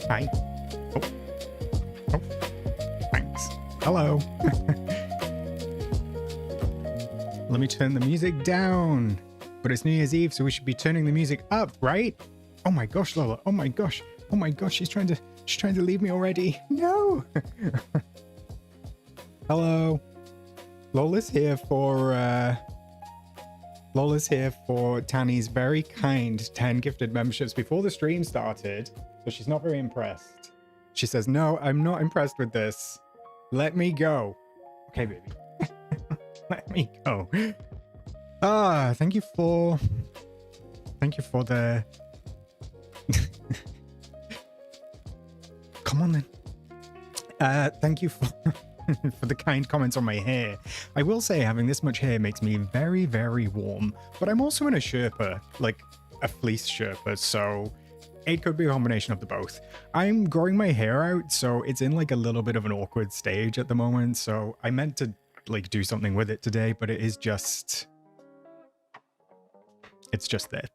Hi. Oh, oh, thanks. Hello. Let me turn the music down. But it's New Year's Eve, so we should be turning the music up, right? Oh my gosh, Lola. Oh my gosh. Oh my gosh, she's trying to leave me already. No. Hello. Lola's here for Tanny's very kind 10 gifted memberships before the stream started, so she's not very impressed. She says, no, I'm not impressed with this. Let me go. Okay, baby. Let me go. Thank you for the... Come on then. Thank you for... for the kind comments on my hair. I will say having this much hair makes me very, very warm, but I'm also in a Sherpa, like a fleece Sherpa, so it could be a combination of the both. I'm growing my hair out, so it's in like a little bit of an awkward stage at the moment, so I meant to like do something with it today, but it is just... It's just there.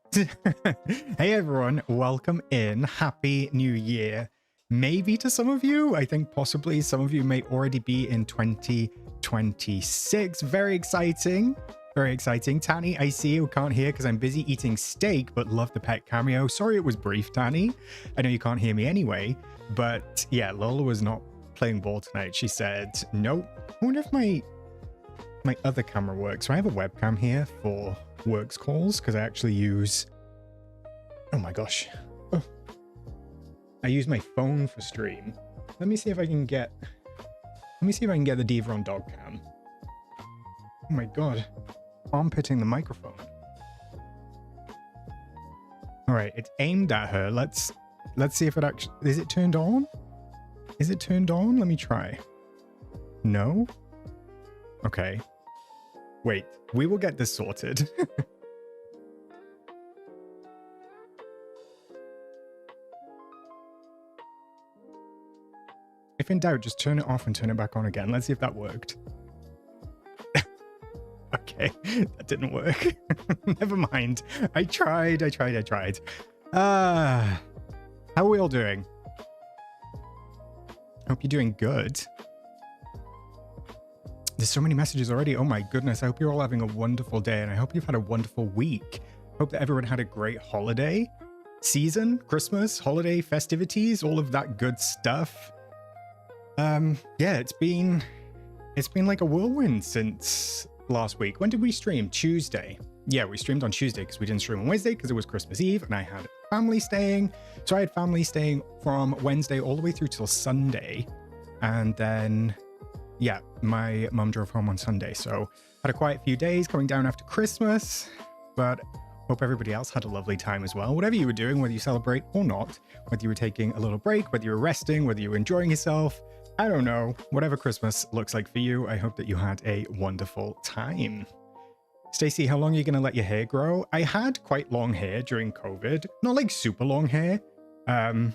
Hey everyone, welcome in. Happy New Year. Maybe to some of you, I think possibly some of you may already be in 2026. Very exciting. Very exciting. Tanny, I see you can't hear because I'm busy eating steak, but love the pet cameo. Sorry it was brief, Tanny. I know you can't hear me anyway, but yeah, Lola was not playing ball tonight. She said, nope. I wonder if my other camera works. So I have a webcam here for works calls because I actually use... Oh my gosh. Oh. I use my phone for stream. Let me see if I can get... Let me see if I can get the Diva on dog cam. Oh my god. Armpitting the microphone. Alright, it's aimed at her. Let's see if it actually... Is it turned on? Is it turned on? Let me try. No? Okay. Wait, we will get this sorted. If in doubt, just turn it off and turn it back on again. Let's see if that worked. Okay, that didn't work. Never mind. I tried. How are we all doing? Hope you're doing good. There's so many messages already. Oh my goodness. I hope you're all having a wonderful day and I hope you've had a wonderful week. Hope that everyone had a great holiday season, Christmas, holiday festivities, all of that good stuff. Yeah, it's been like a whirlwind since last week. When did we stream? Tuesday. Yeah, we streamed on Tuesday because we didn't stream on Wednesday because it was Christmas Eve and I had family staying. So I had family staying from Wednesday all the way through till Sunday. And then, yeah, my mum drove home on Sunday. So had a quiet few days coming down after Christmas, but hope everybody else had a lovely time as well. Whatever you were doing, whether you celebrate or not, whether you were taking a little break, whether you were resting, whether you were enjoying yourself, I don't know. Whatever Christmas looks like for you, I hope that you had a wonderful time. Stacey, how long are you going to let your hair grow? I had quite long hair during COVID. Not like super long hair, but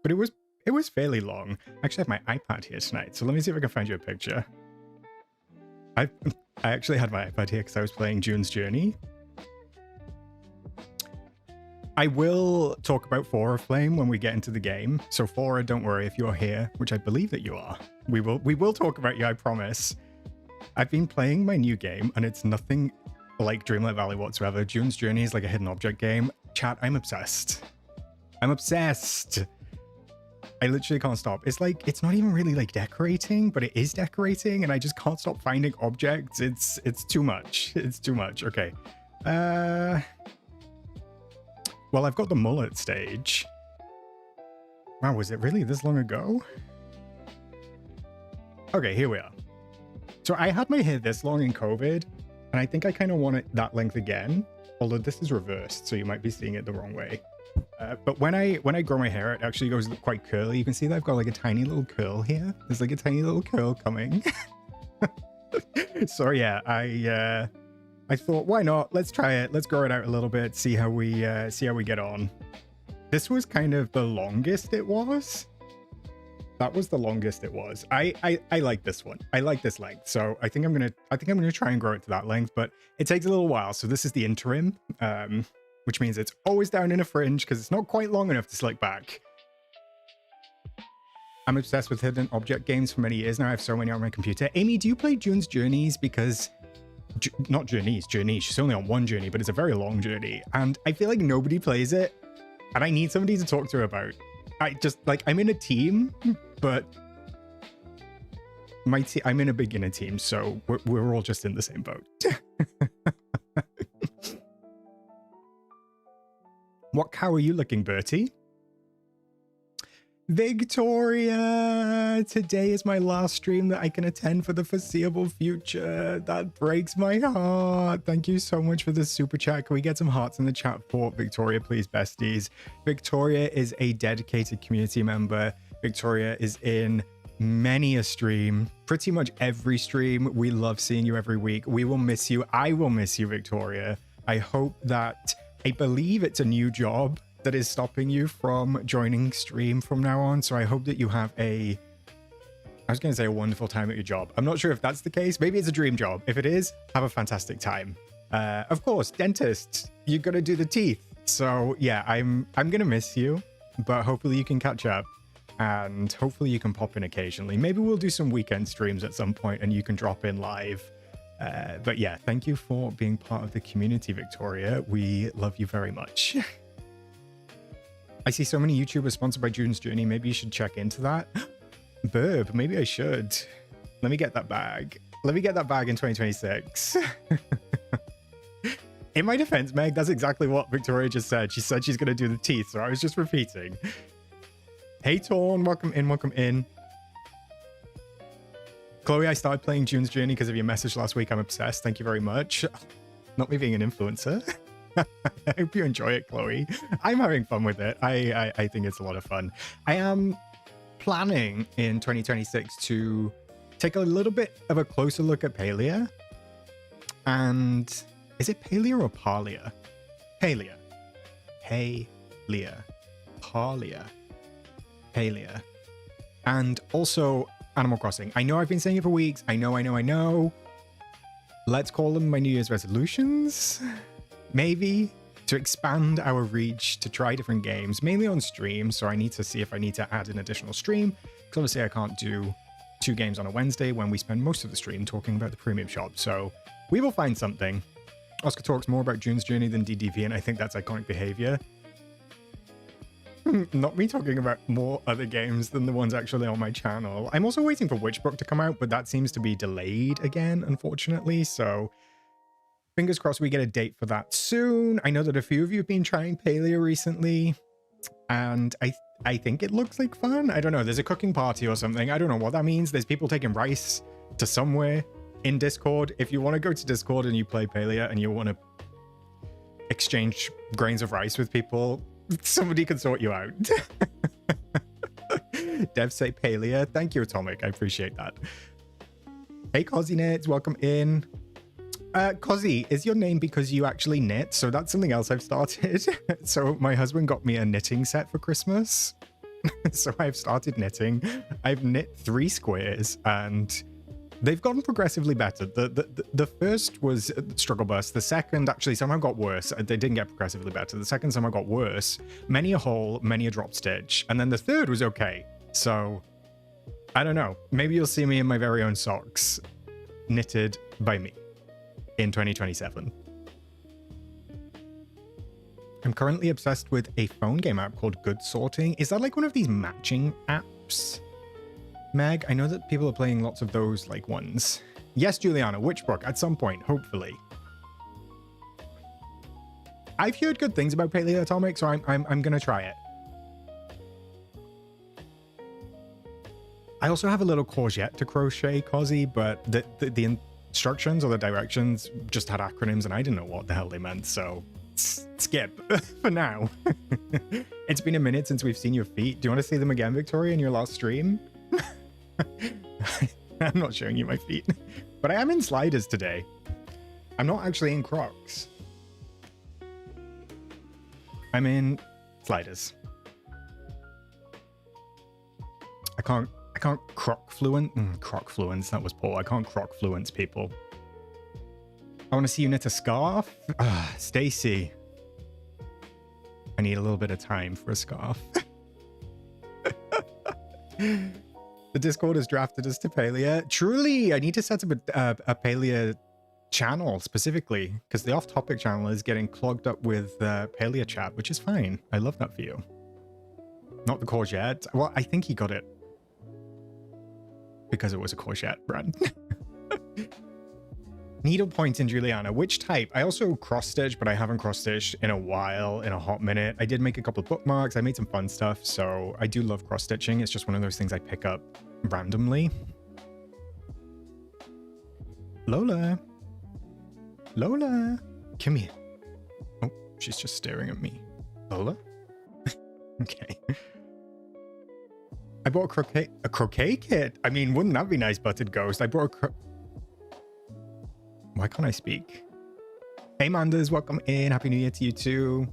it was fairly long. I actually have my iPad here tonight, so let me see if I can find you a picture. I actually had my iPad here because I was playing June's Journey. I will talk about Fora Flame when we get into the game. So Fora, don't worry if you're here, which I believe that you are. We will talk about you, I promise. I've been playing my new game and it's nothing like Dreamlight Valley whatsoever. June's Journey is like a hidden object game. Chat, I'm obsessed. I'm obsessed. I literally can't stop. It's like, it's not even really like decorating, but it is decorating and I just can't stop finding objects. It's too much. It's too much. Okay. Well, I've got the mullet stage. Wow, was it really this long ago? Okay, here we are. So I had my hair this long in COVID, and I think I kind of want it that length again, although this is reversed, so you might be seeing it the wrong way. But when I grow my hair, it actually goes quite curly. You can see that I've got like a tiny little curl here. There's like a tiny little curl coming. So yeah, I thought, why not? Let's try it. Let's grow it out a little bit. See how we get on. This was kind of the longest it was. That was the longest it was. I like this one. I like this length. So I think I'm gonna try and grow it to that length, but it takes a little while. So this is the interim, which means it's always down in a fringe because it's not quite long enough to slick back. I'm obsessed with hidden object games for many years now. I have so many on my computer. Amy, do you play June's Journeys? Because not Journeys, Journey. She's only on one journey, but it's a very long journey. And I feel like nobody plays it. And I need somebody to talk to about. I just, like, I'm in a team, but I'm in a beginner team, so we're all just in the same boat. What cow are you looking, Bertie? Victoria, today is my last stream that I can attend for the foreseeable future. That breaks my heart. Thank you so much for the super chat. Can we get some hearts in the chat for Victoria, please, besties? Victoria is a dedicated community member. Victoria is in many a stream, pretty much every stream. We love seeing you every week. We will miss you. I will miss you, Victoria. I hope that, I believe it's a new job that is stopping you from joining stream from now on. So I hope that you have I was going to say a wonderful time at your job. I'm not sure if that's the case. Maybe it's a dream job. If it is, have a fantastic time. Of course, dentist, you're going to do the teeth. So yeah, I'm going to miss you, but hopefully you can catch up and hopefully you can pop in occasionally. Maybe we'll do some weekend streams at some point and you can drop in live. But yeah, thank you for being part of the community, Victoria. We love you very much. I see so many YouTubers sponsored by June's Journey. Maybe you should check into that. Burb, maybe I should. Let me get that bag. Let me get that bag in 2026. In my defense, Meg, that's exactly what Victoria just said. She said she's going to do the teeth, so I was just repeating. Hey, Torn, welcome in, welcome in. Chloe, I started playing June's Journey because of your message last week. I'm obsessed. Thank you very much. Not me being an influencer. I hope you enjoy it, Chloe. I'm having fun with it. I think it's a lot of fun. I am planning in 2026 to take a little bit of a closer look at Palia. And is it Palia or Palia? Palia. Palia. Palia. Palia. And also Animal Crossing. I know I've been saying it for weeks. I know. Let's call them my New Year's resolutions. Maybe to expand our reach, to try different games, mainly on stream. So I need to see if I need to add an additional stream, because obviously I can't do 2 games on a Wednesday when we spend most of the stream talking about the premium shop. So we will find something. Oscar talks more about June's Journey than DDV, and I think that's iconic behavior. Not me talking about more other games than the ones actually on my channel. I'm also waiting for Witchbook to come out, but that seems to be delayed again, unfortunately. So fingers crossed we get a date for that soon. I know that a few of you have been trying Palia recently, and I think it looks like fun. I don't know. There's a cooking party or something. I don't know what that means. There's people taking rice to somewhere in Discord. If you want to go to Discord and you play Palia and you want to exchange grains of rice with people, somebody can sort you out. Dev say Palia. Thank you, Atomic. I appreciate that. Hey, Cosy Nerds. Welcome in. Cosy, is your name because you actually knit? So that's something else I've started. So my husband got me a knitting set for Christmas. So I've started knitting. I've knit 3 squares and they've gotten progressively better. The first was Struggle Bus. The second actually somehow got worse. They didn't get progressively better. The second somehow got worse. Many a hole, many a drop stitch. And then the third was okay. So I don't know. Maybe you'll see me in my very own socks knitted by me in 2027. I'm currently obsessed with a phone game app called Good Sorting. Is that like one of these matching apps? Meg, I know that people are playing lots of those like ones. Yes, Juliana, Witchbook at some point, hopefully. I've heard good things about Paleoatomic, so I'm gonna try it. I also have a little courgette to crochet, Cosy, but the instructions or the directions just had acronyms and I didn't know what the hell they meant, so skip for now. It's been a minute since we've seen your feet. Do you want to see them again, Victoria, in your last stream? I'm not showing you my feet, but I am in sliders today. I'm not actually in Crocs. I'm in sliders. I can't croc fluence. Croc fluence, that was poor. I can't croc fluence people. I want to see you knit a scarf. Stacy. I need a little bit of time for a scarf. The Discord has drafted us to Palia. Truly, I need to set up a Palia channel specifically because the off-topic channel is getting clogged up with Palia chat, which is fine. I love that for you. Not the courgette. Well, I think he got it because it was a courgette brand. Needlepoint in Juliana. Which type? I also cross-stitch, but I haven't cross-stitched in a while, in a hot minute. I did make a couple of bookmarks. I made some fun stuff, so I do love cross-stitching. It's just one of those things I pick up randomly. Lola. Lola. Come here. Oh, she's just staring at me. Lola? Okay. I bought a croquet kit. I mean, wouldn't that be nice, Buttered Ghost? I bought a Why can't I speak? Hey, Manders, welcome in. Happy New Year to you too.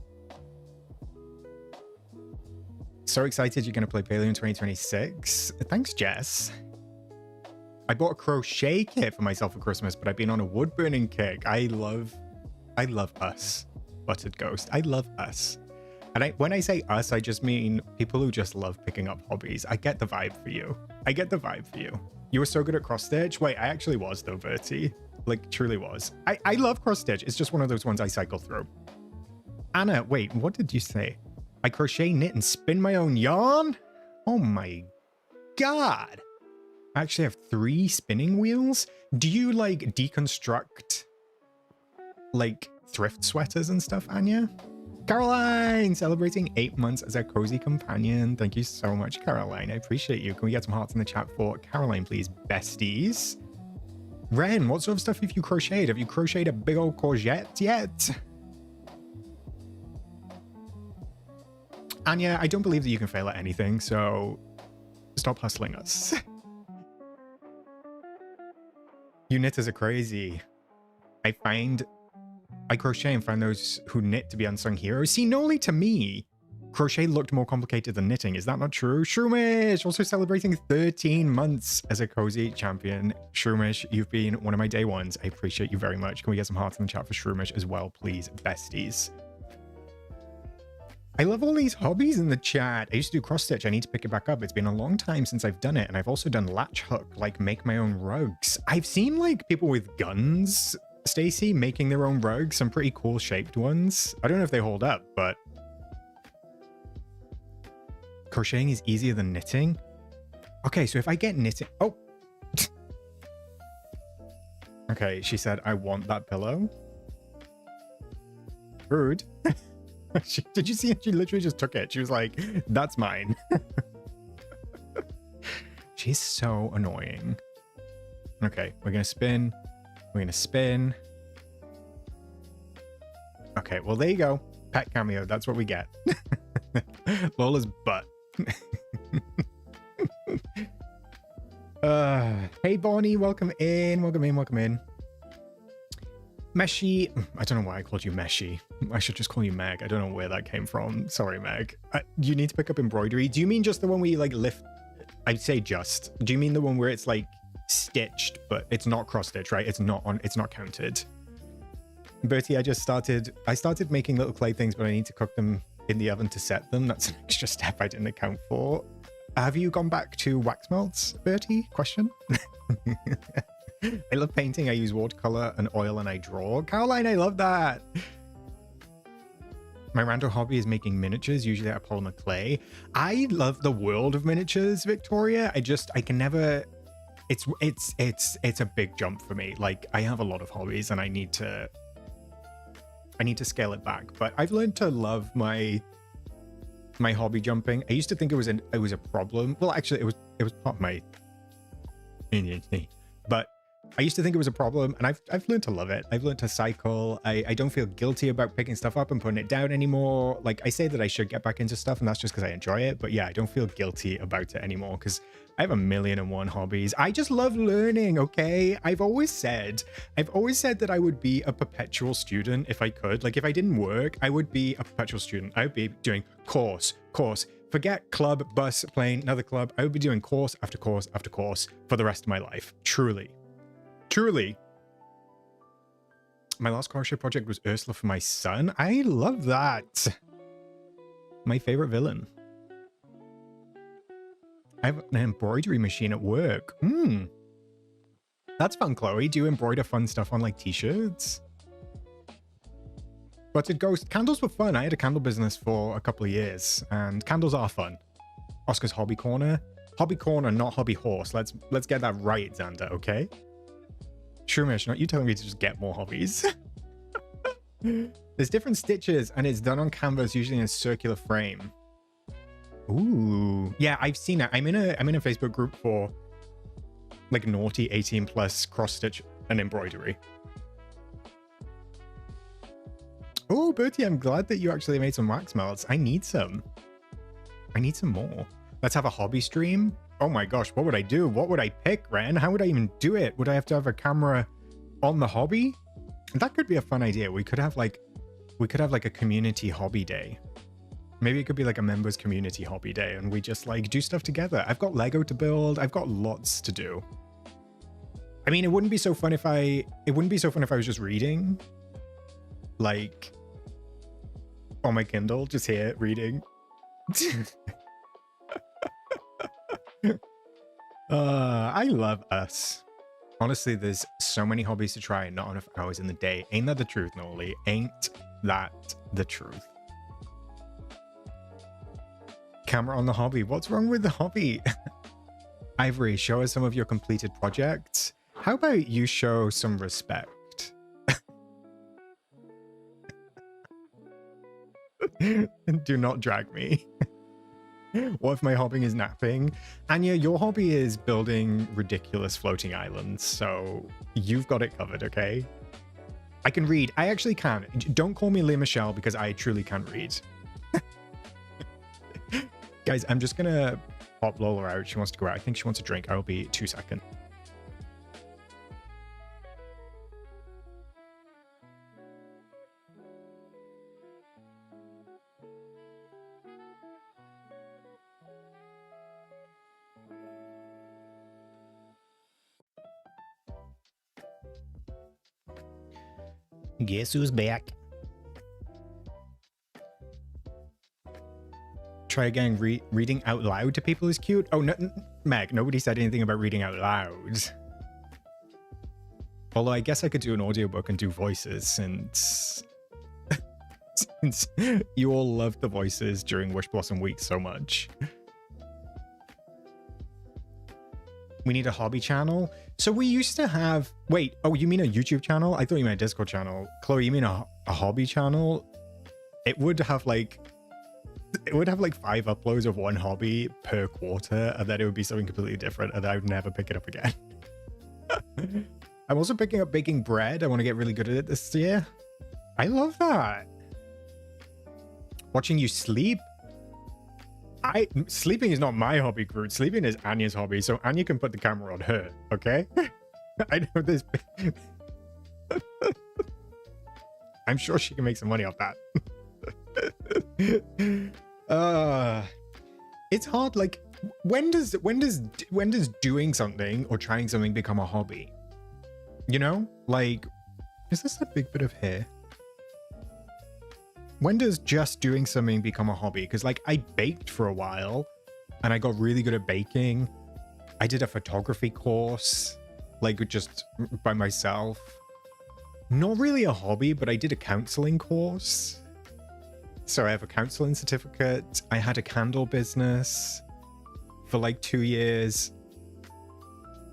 So excited you're going to play Paleo in 2026. Thanks, Jess. I bought a crochet kit for myself for Christmas, but I've been on a wood burning kick. I love us, Buttered Ghost. I love us. And when I say us, I just mean people who just love picking up hobbies. I get the vibe for you. I get the vibe for you. You were so good at cross stitch. Wait, I actually was though, Bertie. Like, truly was. I love cross stitch. It's just one of those ones I cycle through. Anna, wait, what did you say? I crochet, knit, and spin my own yarn? Oh my God. I actually have 3 spinning wheels. Do you like deconstruct like thrift sweaters and stuff, Anya? Caroline, celebrating 8 months as a cozy companion. Thank you so much, Caroline. I appreciate you. Can we get some hearts in the chat for Caroline, please? Besties. Ren, what sort of stuff have you crocheted? Have you crocheted a big old courgette yet? Anya, I don't believe that you can fail at anything, so stop hustling us. You knitters are crazy. I crochet and find those who knit to be unsung heroes. See, not only to me, crochet looked more complicated than knitting. Is that not true? Shroomish, also celebrating 13 months as a cozy champion. Shroomish, you've been one of my day ones. I appreciate you very much. Can we get some hearts in the chat for Shroomish as well, please, besties? I love all these hobbies in the chat. I used to do cross stitch. I need to pick it back up. It's been a long time since I've done it. And I've also done latch hook, like make my own rugs. I've seen like people with guns, Stacy, making their own rugs, some pretty cool shaped ones. I don't know if they hold up, but crocheting is easier than knitting. Okay, so if I get knitting, oh. Okay, she said, I want that pillow. Rude. Did you see it? She literally just took it. She was like, that's mine. She's so annoying. Okay, we're gonna spin. We're gonna spin. Okay, well, there you go. Pet cameo, that's what we get. Lola's butt. Hey, Bonnie, welcome in. Welcome in, welcome in. Meshi, I don't know why I called you Meshi. I should just call you Meg. I don't know where that came from. Sorry, Meg. You need to pick up embroidery. Do you mean just the one where you like lift? I'd say just. Do you mean the one where it's like stitched, but it's not cross stitch, right? It's not counted. Bertie, I started making little clay things, but I need to cook them in the oven to set them. That's an extra step I didn't account for. Have you gone back to wax melts, Bertie? Question. I love painting. I use watercolor and oil and I draw. Caroline, I love that. My random hobby is making miniatures, usually out of polymer clay. I love the world of miniatures, Victoria. I can never, it's a big jump for me. Like, I have a lot of hobbies and I need to scale it back, but I've learned to love my hobby jumping. I used to think it was a problem. Well, actually it was part of my ADHD, but I used to think it was a problem, and I've learned to love it. I've learned to cycle. I don't feel guilty about picking stuff up and putting it down anymore. Like, I say that I should get back into stuff, and that's just because I enjoy it. But yeah, I don't feel guilty about it anymore because I have 1,000,001 hobbies. I just love learning, okay? I've always said that I would be a perpetual student if I could. Like, if I didn't work, I would be a perpetual student. I would be doing course. Forget club, bus, plane, another club. I would be doing course after course after course for the rest of my life. Truly. My last crochet project was Ursula for my son. I love that. My favorite villain. I have an embroidery machine at work. That's fun, Chloe. Do you embroider fun stuff on like t-shirts? But it goes, candles were fun. I had a candle business for a couple of years and candles are fun. Oscar's Hobby Corner. Hobby Corner, not Hobby Horse. Let's get that right, Xander, okay? Shroomish, not you telling me to just get more hobbies. There's different stitches and it's done on canvas, usually in a circular frame. Ooh, yeah, I've seen it. I'm in a Facebook group for like naughty 18 plus cross stitch and embroidery. Oh, Bertie, I'm glad that you actually made some wax melts. I need some. I need some more. Let's have a hobby stream. Oh my gosh, what would I do? What would I pick, Ren? How would I even do it? Would I have to have a camera on the hobby? That could be a fun idea. We could have like a community hobby day. Maybe it could be like a members community hobby day and we just like do stuff together. I've got Lego to build. I've got lots to do. I mean, it wouldn't be so fun if I was just reading. Like on my Kindle, just here reading. I love us. Honestly, there's so many hobbies to try and not enough hours in the day. Ain't that the truth, Nolly? Ain't that the truth? Camera on the hobby. What's wrong with the hobby? Ivory, show us some of your completed projects. How about you show some respect? Do not drag me. What if my hobby is napping? Anya, your hobby is building ridiculous floating islands, so you've got it covered, okay? I can read. I actually can. Don't call me Leah Michelle because I truly can't read. Guys, I'm just gonna pop Lola out. She wants to go out. I think she wants a drink. I'll be 2 seconds. Guess who's back? Try again. Reading out loud to people is cute. Oh, no, Meg, nobody said anything about reading out loud. Although I guess I could do an audiobook and do voices since you all loved the voices during Wish Blossom Week so much. We need a hobby channel. So we used to have, wait, oh, you mean a YouTube channel? I thought you meant a Discord channel. Chloe, you mean a hobby channel? It would have like 5 uploads of one hobby per quarter, and then it would be something completely different, and I would never pick it up again. I'm also picking up baking bread. I want to get really good at it this year. I love that. Watching you sleep. Sleeping is not my hobby, Groot. Sleeping is Anya's hobby, so Anya can put the camera on her, okay? I know this. I'm sure she can make some money off that. It's hard. Like, when does doing something or trying something become a hobby? You know, like, is this a big bit of hair? When does just doing something become a hobby? Because like I baked for a while and I got really good at baking. I did a photography course, like just by myself. Not really a hobby, but I did a counseling course. So I have a counseling certificate. I had a candle business for like 2 years.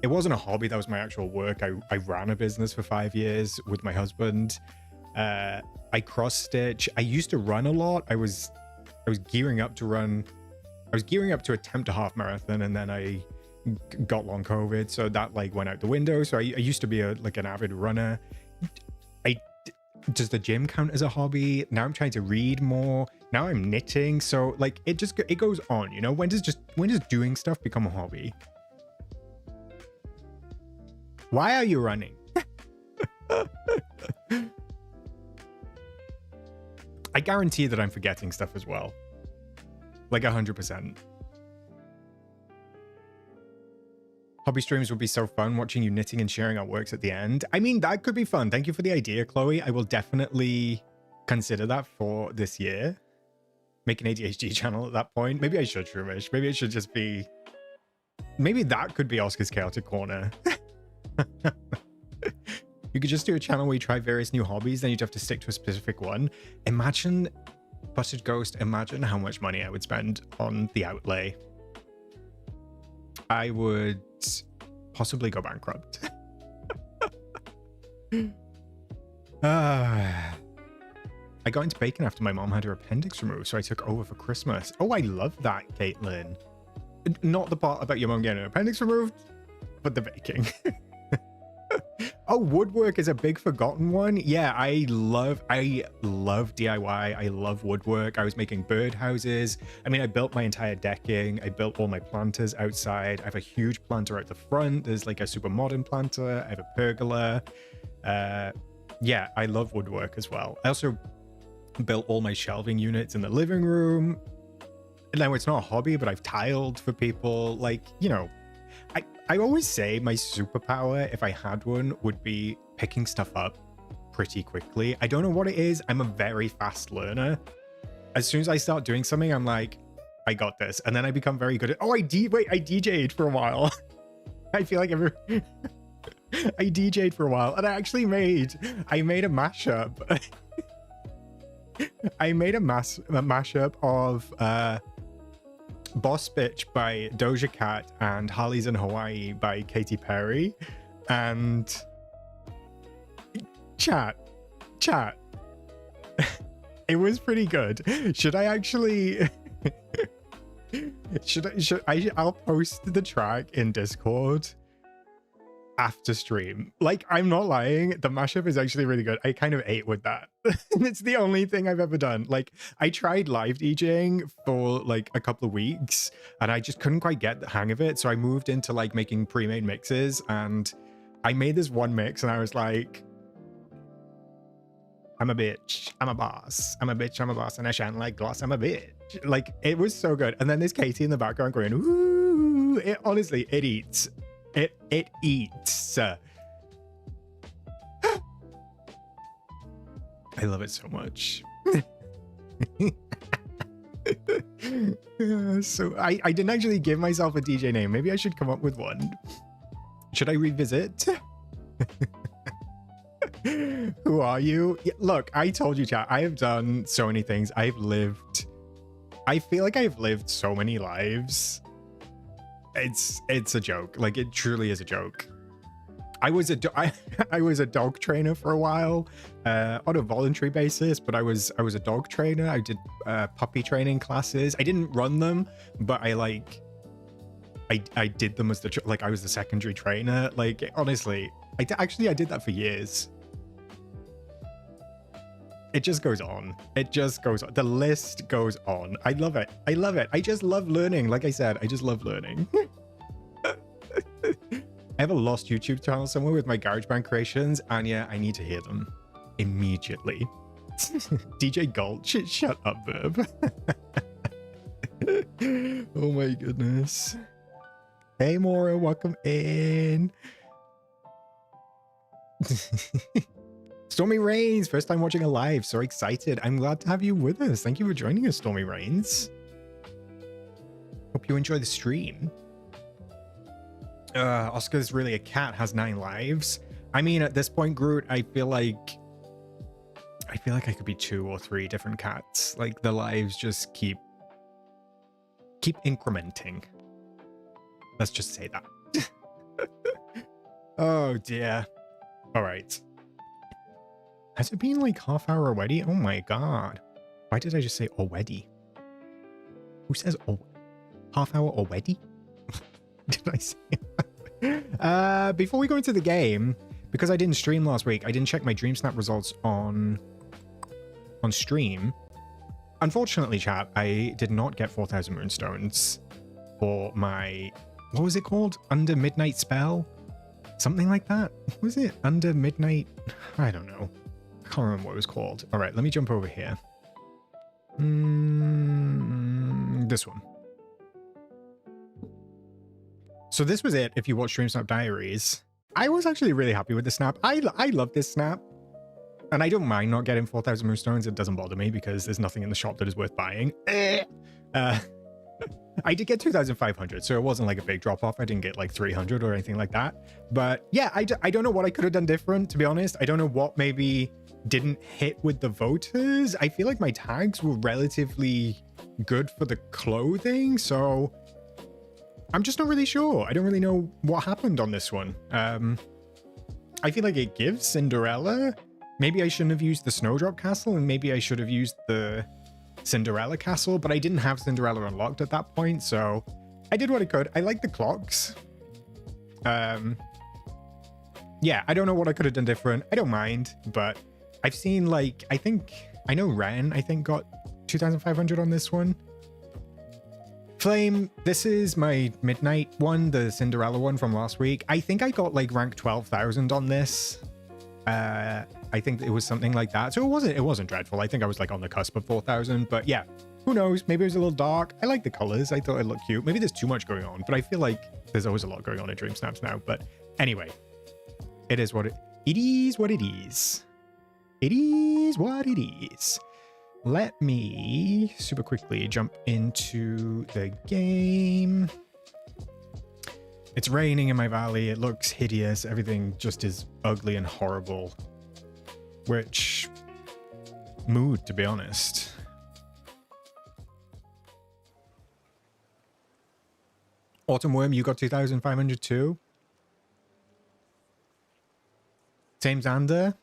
It wasn't a hobby, that was my actual work. I ran a business for 5 years with my husband. I cross stitch. I used to run a lot. I was gearing up to run. I was gearing up to attempt a half marathon, and then I got long COVID, so that like went out the window. So I used to be like an avid runner. Does the gym count as a hobby? Now I'm trying to read more. Now I'm knitting. So like it goes on, you know? When does doing stuff become a hobby? Why are you running? I guarantee that I'm forgetting stuff as well. Like 100%. Hobby streams would be so fun, watching you knitting and sharing our works at the end. I mean, that could be fun. Thank you for the idea, Chloe. I will definitely consider that for this year. Make an ADHD channel at that point. Maybe I should, Shroomish. Maybe it should just be Maybe that could be Oscar's Chaotic Corner. You could just do a channel where you try various new hobbies, then you'd have to stick to a specific one. Imagine, Buttered Ghost, imagine how much money I would spend on the outlay. I would possibly go bankrupt. I got into baking after my mom had her appendix removed, so I took over for Christmas. Oh, I love that, Caitlin. Not the part about your mom getting an appendix removed, but the baking. Oh, woodwork is a big forgotten one. Yeah, I love DIY. I love woodwork. I was making birdhouses. I mean, I built my entire decking. I built all my planters outside. I have a huge planter out the front. There's like a super modern planter. I have a pergola. Yeah, I love woodwork as well. I also built all my shelving units in the living room. Now, it's not a hobby, but I've tiled for people. Like, you know, I always say my superpower, if I had one, would be picking stuff up pretty quickly. I don't know what it is. I'm a very fast learner. As soon as I start doing something, I'm like, I got this. And then I become very good at, oh, I DJ'd for a while. I feel like I DJ'd for a while, and I made a mashup. I made a mashup of Boss Bitch by Doja Cat and Harley's in Hawaii by Katy Perry. And chat. It was pretty good. Should I actually I'll post the track in Discord after stream. Like, I'm not lying, the mashup is actually really good. I kind of ate with that. It's the only thing I've ever done. Like, I tried live DJing for like a couple of weeks and I just couldn't quite get the hang of it, so I moved into like making pre-made mixes, and I made this one mix and I was like, I'm a bitch, I'm a boss, I'm a bitch, I'm a boss, and I shine like glass, I'm a bitch. Like, it was so good. And then there's Katie in the background going, ooh, honestly, it eats. It eats. I love it so much. So I didn't actually give myself a DJ name. Maybe I should come up with one. Should I revisit? Who are you? Yeah, look, I told you, chat, I have done so many things. I feel like I've lived so many lives. It's a joke. Like, it truly is a joke. I was a dog trainer for a while, on a voluntary basis, but I was a dog trainer. I did puppy training classes. I didn't run them, but I did them as I was the secondary trainer. Like, honestly, I did that for years. It just goes on. It just goes on. The list goes on. I love it. I love it. I just love learning. Like I said, I just love learning. I have a lost YouTube channel somewhere with my GarageBand creations, and yeah, I need to hear them immediately. DJ Gulch, shut up, Verb. Oh my goodness. Hey, Maura, welcome in. Stormy Rains, first time watching a live. So excited. I'm glad to have you with us. Thank you for joining us, Stormy Rains. Hope you enjoy the stream. Oscar's really a cat, has 9 lives. I mean, at this point, Groot, I feel like I could be 2 or 3 different cats. Like, the lives just keep incrementing. Let's just say that. Oh dear. All right. Has it been like half hour already? Oh my god. Why did I just say already? Who says half hour already? Did I say? Before we go into the game, because I didn't stream last week, I didn't check my DreamSnap results on stream. Unfortunately, chat, I did not get 4,000 moonstones for my, what was it called? Under Midnight Spell? Something like that? What was it? Under Midnight? I don't know. I can't remember what it was called. All right, let me jump over here. This one. So this was it if you watch DreamSnap Diaries. I was actually really happy with the snap. I love this snap. And I don't mind not getting 4,000 moonstones. It doesn't bother me because there's nothing in the shop that is worth buying. I did get 2,500, so it wasn't like a big drop off. I didn't get like 300 or anything like that. But yeah, I don't know what I could have done different, to be honest. I don't know what maybe didn't hit with the voters. I feel like my tags were relatively good for the clothing, so I'm just not really sure. I don't really know what happened on this one. I feel like it gives Cinderella. Maybe I shouldn't have used the Snowdrop Castle, and maybe I should have used the Cinderella Castle, but I didn't have Cinderella unlocked at that point, so I did what I could. I like the clocks. Yeah, I don't know what I could have done different. I don't mind, but I've seen, like, I know Ren, I think, got 2,500 on this one. Flame, this is my midnight one, the Cinderella one from last week. I think I got like rank 12,000 on this. I think it was something like that. So it wasn't dreadful. I think I was like on the cusp of 4,000, but yeah, who knows? Maybe it was a little dark. I like the colors. I thought it looked cute. Maybe there's too much going on, but I feel like there's always a lot going on in DreamSnaps now. But anyway, it is what it is. What it is. It is what it is. Let me super quickly jump into the game. It's raining in my valley. It looks hideous. Everything just is ugly and horrible. Which mood, to be honest. Autumn Worm, you got 2,500 too? Same Xander?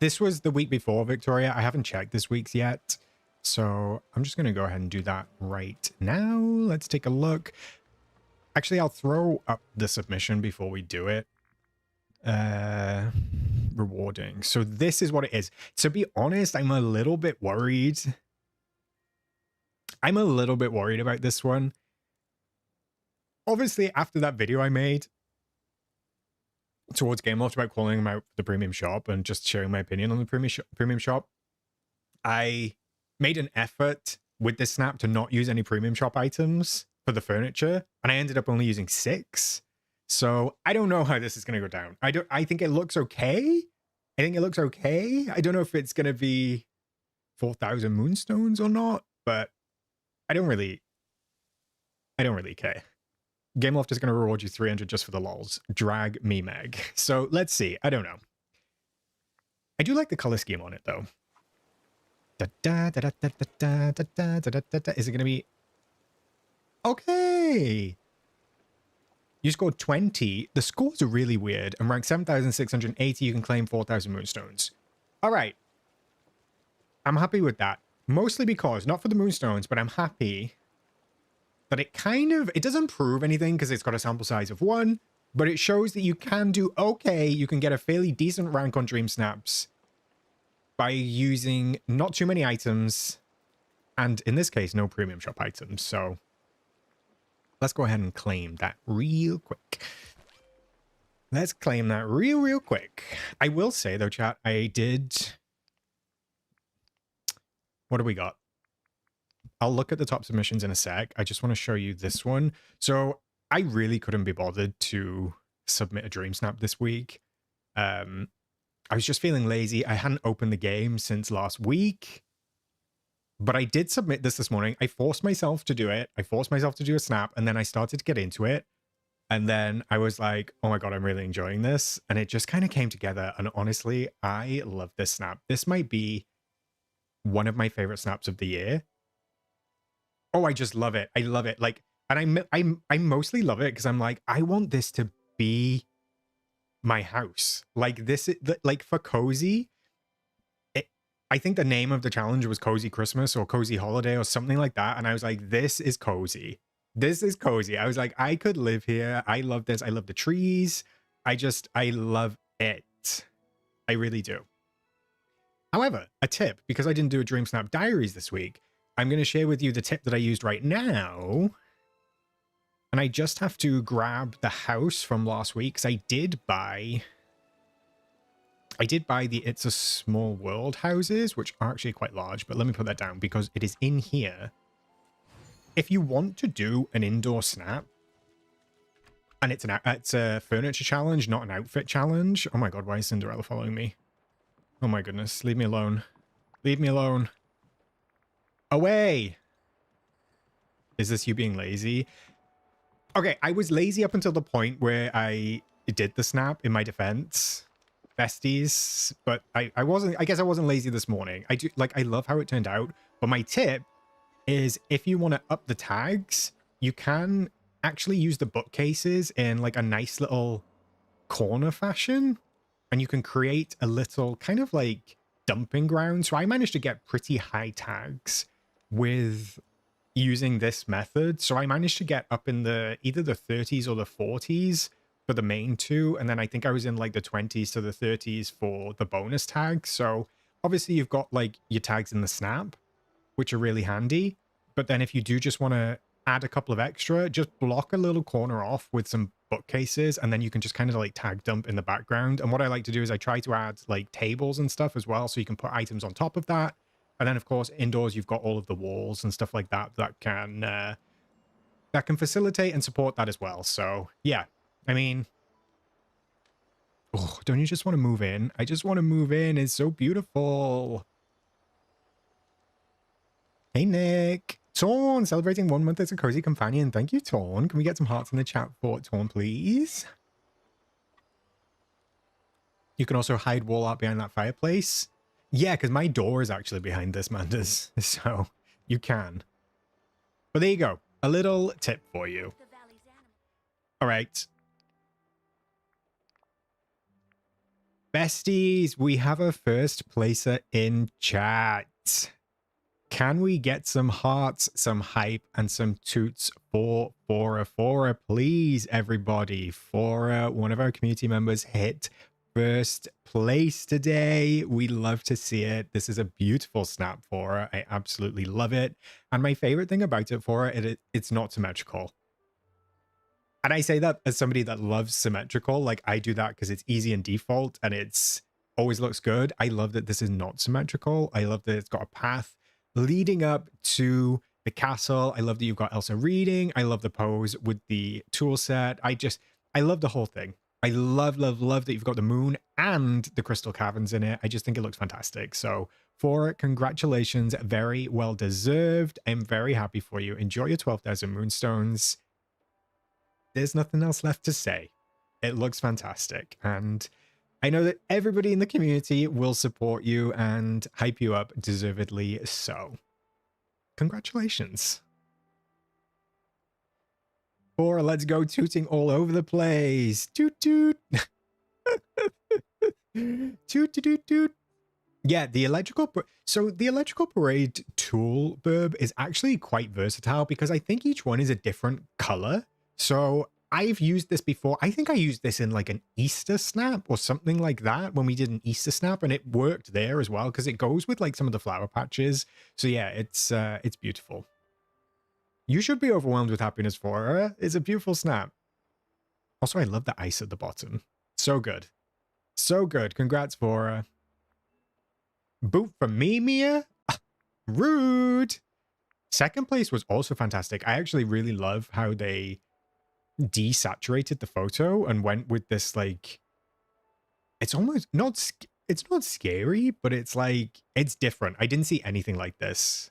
This was the week before, Victoria. I haven't checked this week's yet. So I'm just going to go ahead and do that right now. Let's take a look. Actually, I'll throw up the submission before we do it. Rewarding. So this is what it is. To be honest, I'm a little bit worried. I'm a little bit worried about this one. Obviously, after that video I made towards Gameloft about calling them out the premium shop and just sharing my opinion on the premium shop, I made an effort with this snap to not use any premium shop items for the furniture, and I ended up only using 6. So I don't know how this is going to go down. I think it looks okay. I think it looks okay. I don't know if it's going to be 4,000 moonstones or not, but I don't really care. Gameloft is going to reward you 300 just for the lols. Drag me, Meg. So let's see. I don't know. I do like the color scheme on it, though. Is it going to be... Okay. You scored 20. The scores are really weird. And rank 7,680, you can claim 4,000 moonstones. All right. I'm happy with that. Mostly because, not for the moonstones, but I'm happy that it doesn't prove anything because it's got a sample size of 1, but it shows that you can do okay. You can get a fairly decent rank on DreamSnaps by using not too many items, and in this case, no premium shop items. So let's go ahead and claim that real quick. Let's claim that real quick. I will say though, chat, I did... What do we got? I'll look at the top submissions in a sec. I just want to show you this one. So I really couldn't be bothered to submit a DreamSnap this week. I was just feeling lazy. I hadn't opened the game since last week, but I did submit this morning. I forced myself to do it. I forced myself to do a snap, and then I started to get into it. And then I was like, oh my God, I'm really enjoying this. And it just kind of came together. And honestly, I love this snap. This might be one of my favorite snaps of the year. Oh, I just love it. I love it. Like, and I mostly love it because I'm like, I want this to be my house. Like this, like for Cosy, I think the name of the challenge was Cozy Christmas or Cozy Holiday or something like that. And I was like, this is Cozy. This is Cozy. I was like, I could live here. I love this. I love the trees. I love it. I really do. However, a tip, because I didn't do a DreamSnap Diaries this week, I'm going to share with you the tip that I used right now. And I just have to grab the house from last week, because I did buy the It's a Small World houses, which are actually quite large, but let me put that down because it is in here. If you want to do an indoor snap, and it's a furniture challenge, not an outfit challenge. Oh my God, why is Cinderella following me? Oh my goodness, leave me alone. Leave me alone. Away! Is this you being lazy? Okay, I was lazy up until the point where I did the snap in my defense, besties, but I wasn't, I guess I wasn't lazy this morning. I do, like, I love how it turned out, but my tip is if you want to up the tags, you can actually use the bookcases in like a nice little corner fashion, and you can create a little kind of like dumping ground. So I managed to get pretty high tags with using this method. So I managed to get up in the either the 30s or the 40s for the main two, and then I think I was in like the 20s to the 30s for the bonus tags. So obviously you've got like your tags in the snap, which are really handy. But then if you do just want to add a couple of extra, just block a little corner off with some bookcases, and then you can just kind of like tag dump in the background. And what I like to do is I try to add like tables and stuff as well, so you can put items on top of that. And then of course indoors you've got all of the walls and stuff like that that can facilitate and support that as well. So yeah, I mean, oh, don't you just want to move in? I just want to move in. It's so beautiful. Hey, Nick. Torn, celebrating 1 month as a cozy companion. Thank you, Torn. Can we get some hearts in the chat for Torn, please? You can also hide wall art behind that fireplace. Yeah, because my door is actually behind this, Manders. So you can. But there you go. A little tip for you. All right. Besties, we have a first placer in chat. Can we get some hearts, some hype, and some toots for Fora? Fora, please, everybody. Fora, one of our community members, hit first place today. We love to see it. This is a beautiful snap, Fora. I absolutely love it. And my favorite thing about it, Fora, it's not symmetrical. And I say that as somebody that loves symmetrical. Like, I do that because it's easy and default, and it's always looks good. I love that this is not symmetrical. I love that it's got a path leading up to the castle. I love that you've got Elsa reading. I love the pose with the tool set. I love the whole thing. I love that you've got the moon and the crystal caverns in it. I just think it looks fantastic. So for it, congratulations. Very well deserved. I'm very happy for you. Enjoy your 12,000 moonstones. There's nothing else left to say. It looks fantastic. And I know that everybody in the community will support you and hype you up, deservedly so. Congratulations. Or let's go tooting all over the place. Toot toot. Toot toot toot. Yeah, the electrical parade tool burb is actually quite versatile because I think each one is a different color. So I've used this before. I think I used this in like an Easter snap or something like that when we did an Easter snap, and it worked there as well because it goes with like some of the flower patches. So yeah, it's beautiful. You should be overwhelmed with happiness for her. It's a beautiful snap. Also, I love the ice at the bottom. So good. So good. Congrats for her. Boot for me, Mia? Rude. Second place was also fantastic. I actually really love how they desaturated the photo and went with this, like, it's almost not, it's not scary, but it's like, it's different. I didn't see anything like this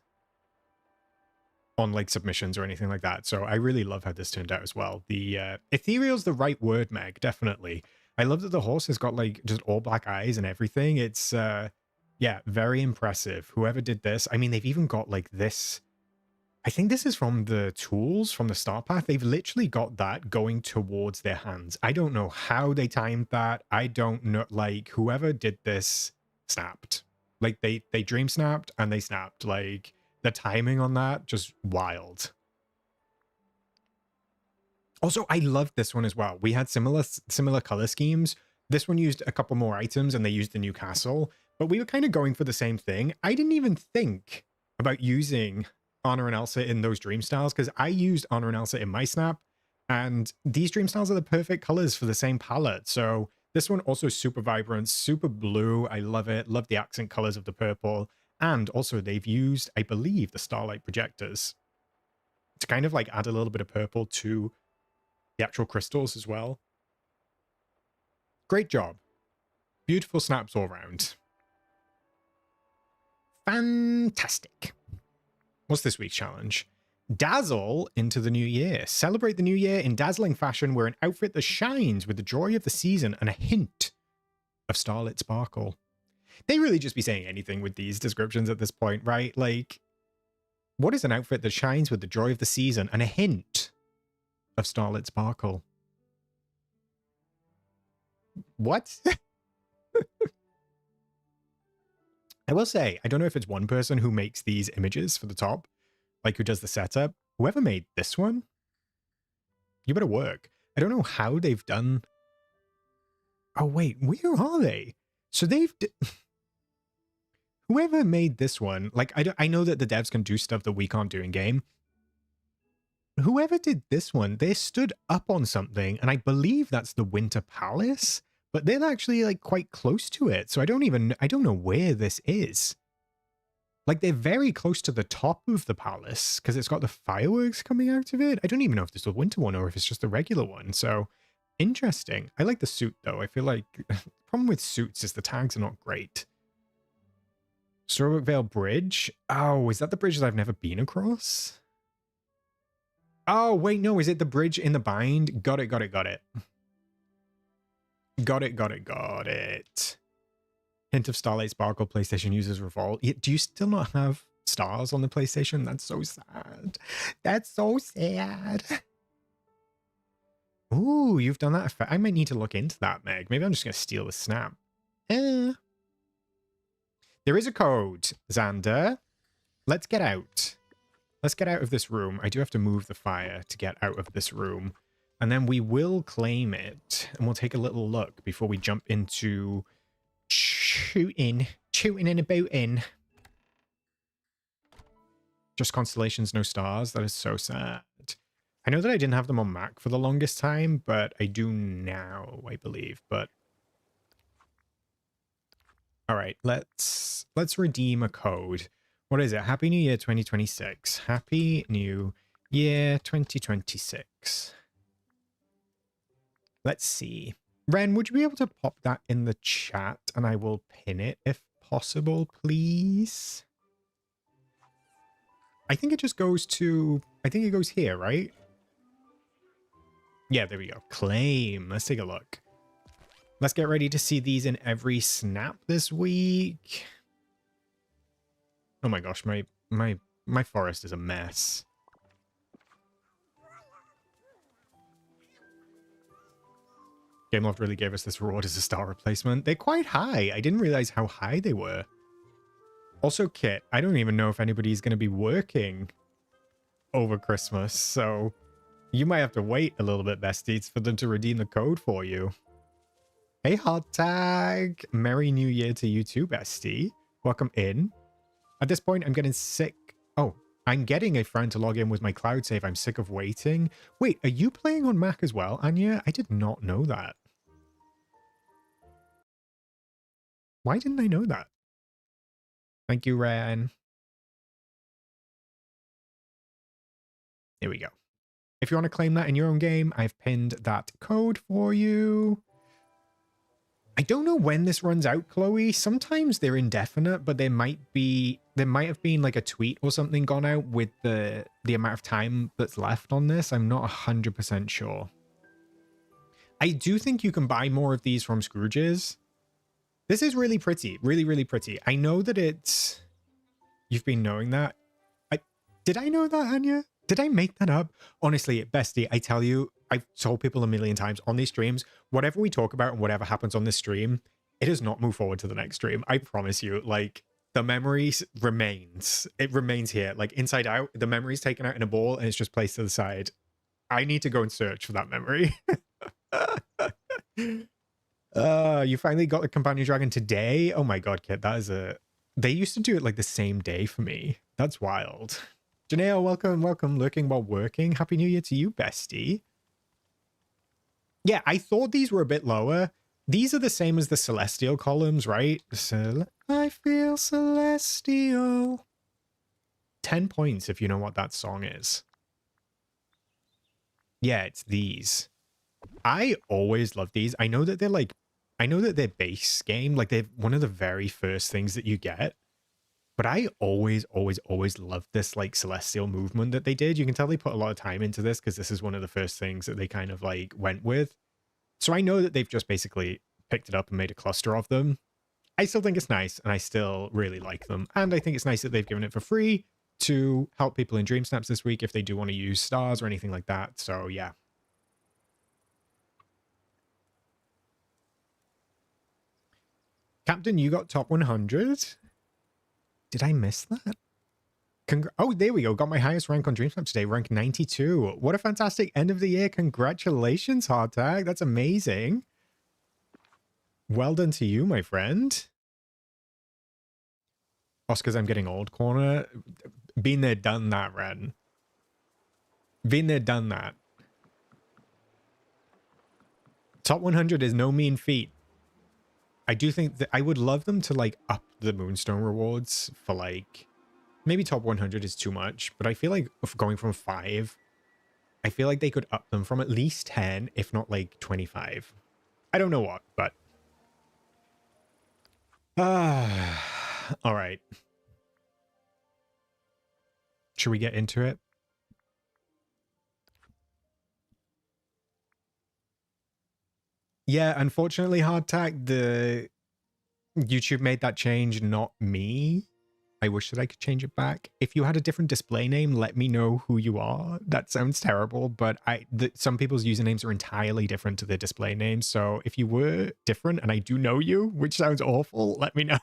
on like submissions or anything like that. So I really love how this turned out as well. The ethereal's the right word, Meg, definitely. I love that the horse has got like just all black eyes and everything. It's yeah, very impressive. Whoever did this, I mean, they've even got like this, I think this is from the tools from the star path. They've literally got that going towards their hands. I don't know how they timed that. I don't know, like, whoever did this snapped. Like, they dream snapped and they snapped. Like, the timing on that, just wild. Also, I loved this one as well. We had similar color schemes. This one used a couple more items and they used the new castle, but we were kind of going for the same thing. I didn't even think about using Anna and Elsa in those dream styles because I used Anna and Elsa in my snap, and these dream styles are the perfect colors for the same palette. So this one also super vibrant, super blue. I love it. Love the accent colors of the purple. And also they've used, I believe, the starlight projectors to kind of like add a little bit of purple to the actual crystals as well. Great job. Beautiful snaps all around. Fantastic. What's this week's challenge? Dazzle into the new year. Celebrate the new year in dazzling fashion. Wear an outfit that shines with the joy of the season and a hint of starlit sparkle. They really just be saying anything with these descriptions at this point, right? Like, what is an outfit that shines with the joy of the season and a hint of starlit sparkle? What? I will say, I don't know if it's one person who makes these images for the top, like who does the setup. Whoever made this one, you better work. I don't know how they've done. Oh, wait, where are they? So they've... Whoever made this one, like, I know that the devs can do stuff that we can't do in game. Whoever did this one, they stood up on something, and I believe that's the Winter Palace, but they're actually like quite close to it. So I don't know where this is. Like, they're very close to the top of the palace because it's got the fireworks coming out of it. I don't even know if this is a winter one or if it's just a regular one. So interesting. I like the suit though. I feel like the problem with suits is the tags are not great. Strawbrook Bridge. Oh, is that the bridge that I've never been across? Oh, wait, no. Is it the bridge in the bind? Got it. Got it. Hint of Starlight Sparkle. PlayStation users revolt. Do you still not have stars on the PlayStation? That's so sad. That's so sad. Ooh, you've done that. I might need to look into that, Meg. Maybe I'm just going to steal the snap. There is a code, Xander. Let's get out. Let's get out of this room. I do have to move the fire to get out of this room. And then we will claim it. And we'll take a little look before we jump into shooting and abouting. Just constellations, no stars. That is so sad. I know that I didn't have them on Mac for the longest time, but I do now, I believe. But all right, let's redeem a code. What is it? Happy New Year 2026. Happy New Year 2026. Let's see. Ren, would you be able to pop that in the chat and I will pin it if possible, please? I think it just goes to... I think it goes here, right? Yeah, there we go. Claim. Let's take a look. Let's get ready to see these in every snap this week. Oh my gosh, my forest is a mess. Gameloft really gave us this reward as a star replacement. They're quite high. I didn't realize how high they were. Also, Kit, I don't even know if anybody's going to be working over Christmas, so you might have to wait a little bit, besties, for them to redeem the code for you. Hey, Hot Tag. Merry New Year to you too, bestie. Welcome in. At this point, I'm getting sick. Oh, I'm getting a friend to log in with my cloud save. I'm sick of waiting. Wait, are you playing on Mac as well, Anya? I did not know that. Why didn't I know that? Thank you, Ren. Here we go. If you want to claim that in your own game, I've pinned that code for you. I don't know when this runs out, Chloe. Sometimes they're indefinite, but there might have been like a tweet or something gone out with the amount of time that's left on this. I'm not 100% sure. I do think you can buy more of these from Scrooge's. This is really pretty. Really, really pretty. I know that it's... You've been knowing that. Did I know that, Anya? Did I make that up? Honestly, bestie, I tell you, I've told people a million times on these streams, whatever we talk about and whatever happens on this stream, it does not move forward to the next stream. I promise you, like, the memory remains. It remains here. Like, Inside Out, the memory's taken out in a ball and it's just placed to the side. I need to go and search for that memory. You finally got the companion dragon today? Oh my god, kid, that is a... They used to do it like the same day for me. That's wild. Janelle, welcome, lurking while working. Happy New Year to you, bestie. Yeah, I thought these were a bit lower. These are the same as the celestial columns, right? I feel celestial. 10 points if you know what that song is. Yeah, it's these. I always love these. I know that they're base game. Like, they're one of the very first things that you get. But I always, always, always loved this like celestial movement that they did. You can tell they put a lot of time into this because this is one of the first things that they kind of like went with. So I know that they've just basically picked it up and made a cluster of them. I still think it's nice and I still really like them. And I think it's nice that they've given it for free to help people in DreamSnaps this week if they do want to use stars or anything like that. So yeah. Captain, you got top 100? Did I miss that? Oh, there we go. Got my highest rank on DreamSnap today, rank 92. What a fantastic end of the year. Congratulations, Hardtag. That's amazing. Well done to you, my friend. Oscars, I'm getting old corner. Been there, done that, Ren. Been there, done that. Top 100 is no mean feat. I do think that I would love them to like up the Moonstone rewards for like, maybe top 100 is too much, but I feel like going from 5, I feel like they could up them from at least 10, if not like 25. I don't know what, but. All right. Should we get into it? Yeah, unfortunately, Hardtack, the YouTube made that change, not me. I wish that I could change it back. If you had a different display name, let me know who you are. That sounds terrible, but some people's usernames are entirely different to their display names. So if you were different and I do know you, which sounds awful, let me know.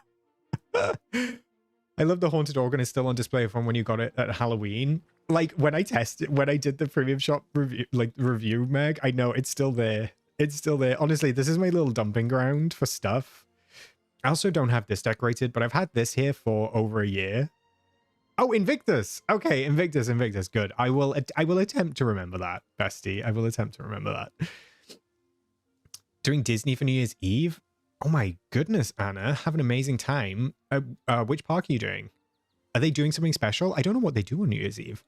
I love the Haunted Organ is still on display from when you got it at Halloween. Like when I did the premium shop review, Meg, I know it's still there. It's still there. Honestly, this is my little dumping ground for stuff. I also don't have this decorated, but I've had this here for over a year. Oh, Invictus. Okay, Invictus. Good. I will attempt to remember that, bestie. I will attempt to remember that. Doing Disney for New Year's Eve? Oh my goodness, Anna. Have an amazing time. Which park are you doing? Are they doing something special? I don't know what they do on New Year's Eve.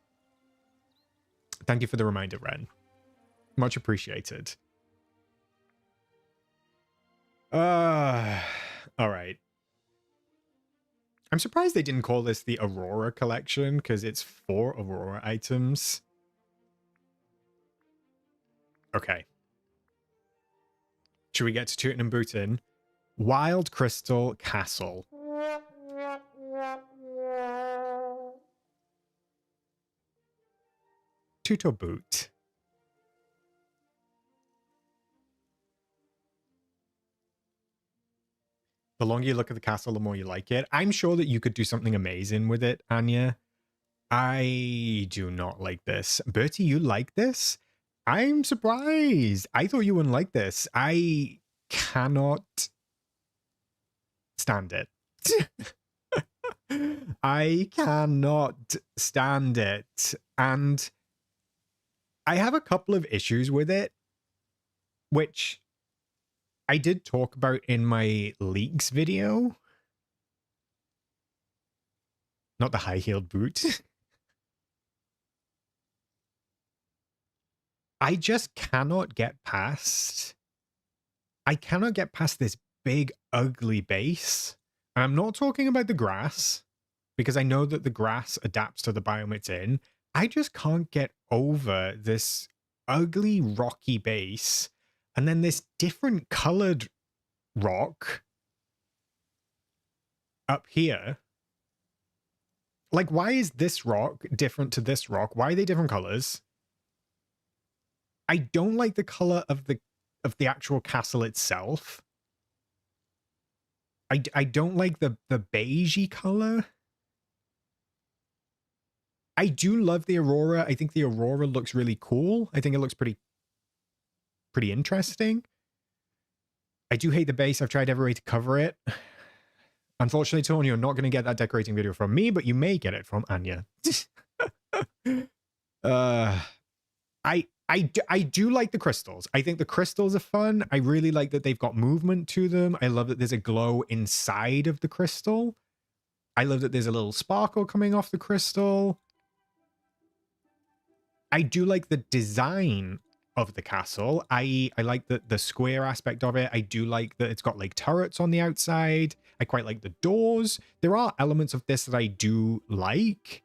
Thank you for the reminder, Ren. Much appreciated. All right. I'm surprised they didn't call this the Aurora collection because it's 4 Aurora items. Okay. Should we get to Tootin' and Bootin'? Wild Crystal Castle. Toot or Boot? The longer you look at the castle, the more you like it. I'm sure that you could do something amazing with it, Anya. I do not like this. Bertie, you like this? I'm surprised. I thought you wouldn't like this. I cannot stand it. I cannot stand it. And I have a couple of issues with it, which I did talk about in my leaks video. Not the high-heeled boot. I just cannot get past... I cannot get past this big, ugly base. And I'm not talking about the grass, because I know that the grass adapts to the biome it's in. I just can't get over this ugly, rocky base. And then this different colored rock up here. Like, why is this rock different to this rock? Why are they different colors? I don't like the color of the actual castle itself. I don't like the beigey color. I do love the Aurora. I think the Aurora looks really cool. I think it looks pretty interesting. I do hate the base. I've tried every way to cover it. Unfortunately, Tony, you're not going to get that decorating video from me, but you may get it from Anya. I do like the crystals. I think the crystals are fun. I really like that they've got movement to them. I love that there's a glow inside of the crystal. I love that there's a little sparkle coming off the crystal. I do like the design of the castle. I like the square aspect of it. I do like that it's got like turrets on the outside. I quite like the doors. There are elements of this that I do like.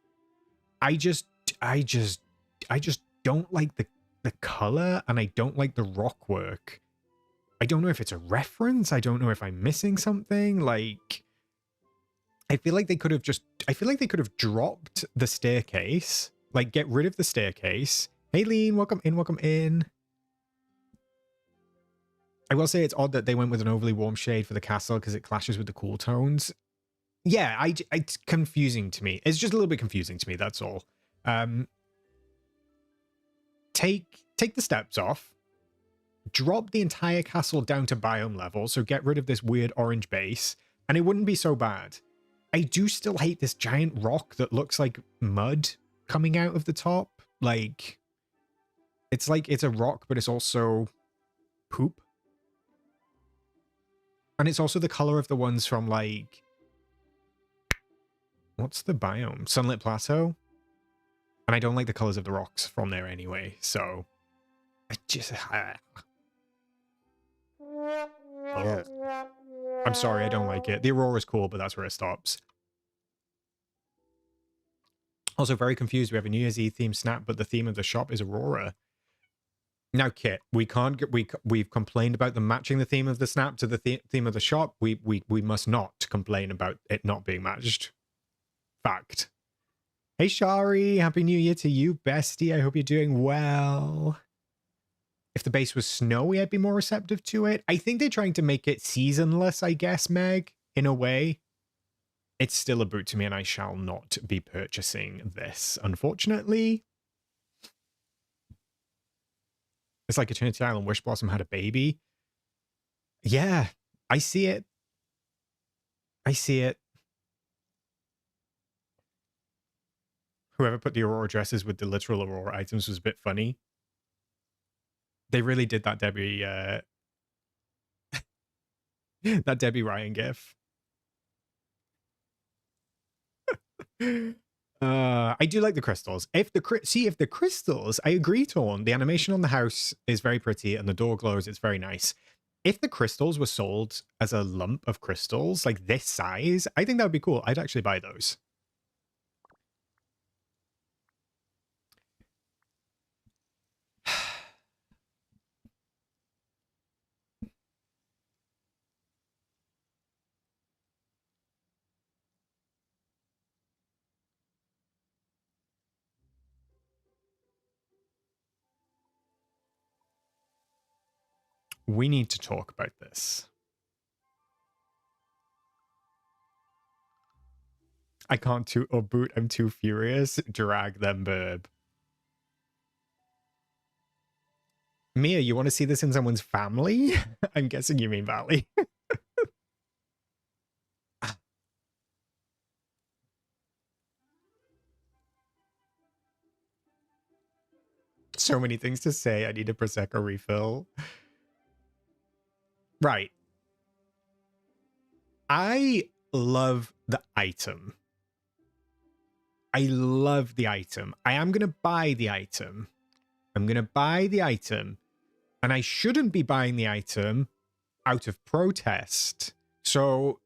I just don't like the color, and I don't like the rock work. I don't know if it's a reference. I don't know if I'm missing something. Like, I feel like they could have dropped the staircase, like get rid of the staircase. Hey, Lean, welcome in, welcome in. I will say it's odd that they went with an overly warm shade for the castle because it clashes with the cool tones. Yeah, it's confusing to me. It's just a little bit confusing to me, that's all. Take the steps off. Drop the entire castle down to biome level, so get rid of this weird orange base, and it wouldn't be so bad. I do still hate this giant rock that looks like mud coming out of the top. Like it's a rock, but it's also poop. And it's also the color of the ones from, like, what's the biome? Sunlit Plateau? And I don't like the colors of the rocks from there anyway, so I just... I'm sorry, I don't like it. The Aurora's cool, but that's where it stops. Also, very confused. We have a New Year's Eve themed snap, but the theme of the shop is Aurora. Now, Kit, we've complained about them matching the theme of the snap to the theme of the shop. We must not complain about it not being matched. Fact. Hey, Shari, Happy New Year to you, bestie. I hope you're doing well. If the base was snowy, I'd be more receptive to it. I think they're trying to make it seasonless, I guess, Meg, in a way. It's still a boot to me, and I shall not be purchasing this, unfortunately. It's like Eternity Island Wish Blossom had a baby. Yeah, I see it. I see it. Whoever put the Aurora dresses with the literal Aurora items was a bit funny. They really did that Debbie, that Debbie Ryan gif. I do like the crystals. If the crystals, I agree, Torn. The animation on the house is very pretty, and the door glows. It's very nice. If the crystals were sold as a lump of crystals, like this size, I think that would be cool. I'd actually buy those. We need to talk about this. I can't toot or boot. I'm too furious. Drag them, burb. Mia, you want to see this in someone's family? I'm guessing you mean Valley. So many things to say. I need a Prosecco refill. Right. I love the item. I love the item. I am going to buy the item. I'm going to buy the item. And I shouldn't be buying the item out of protest. So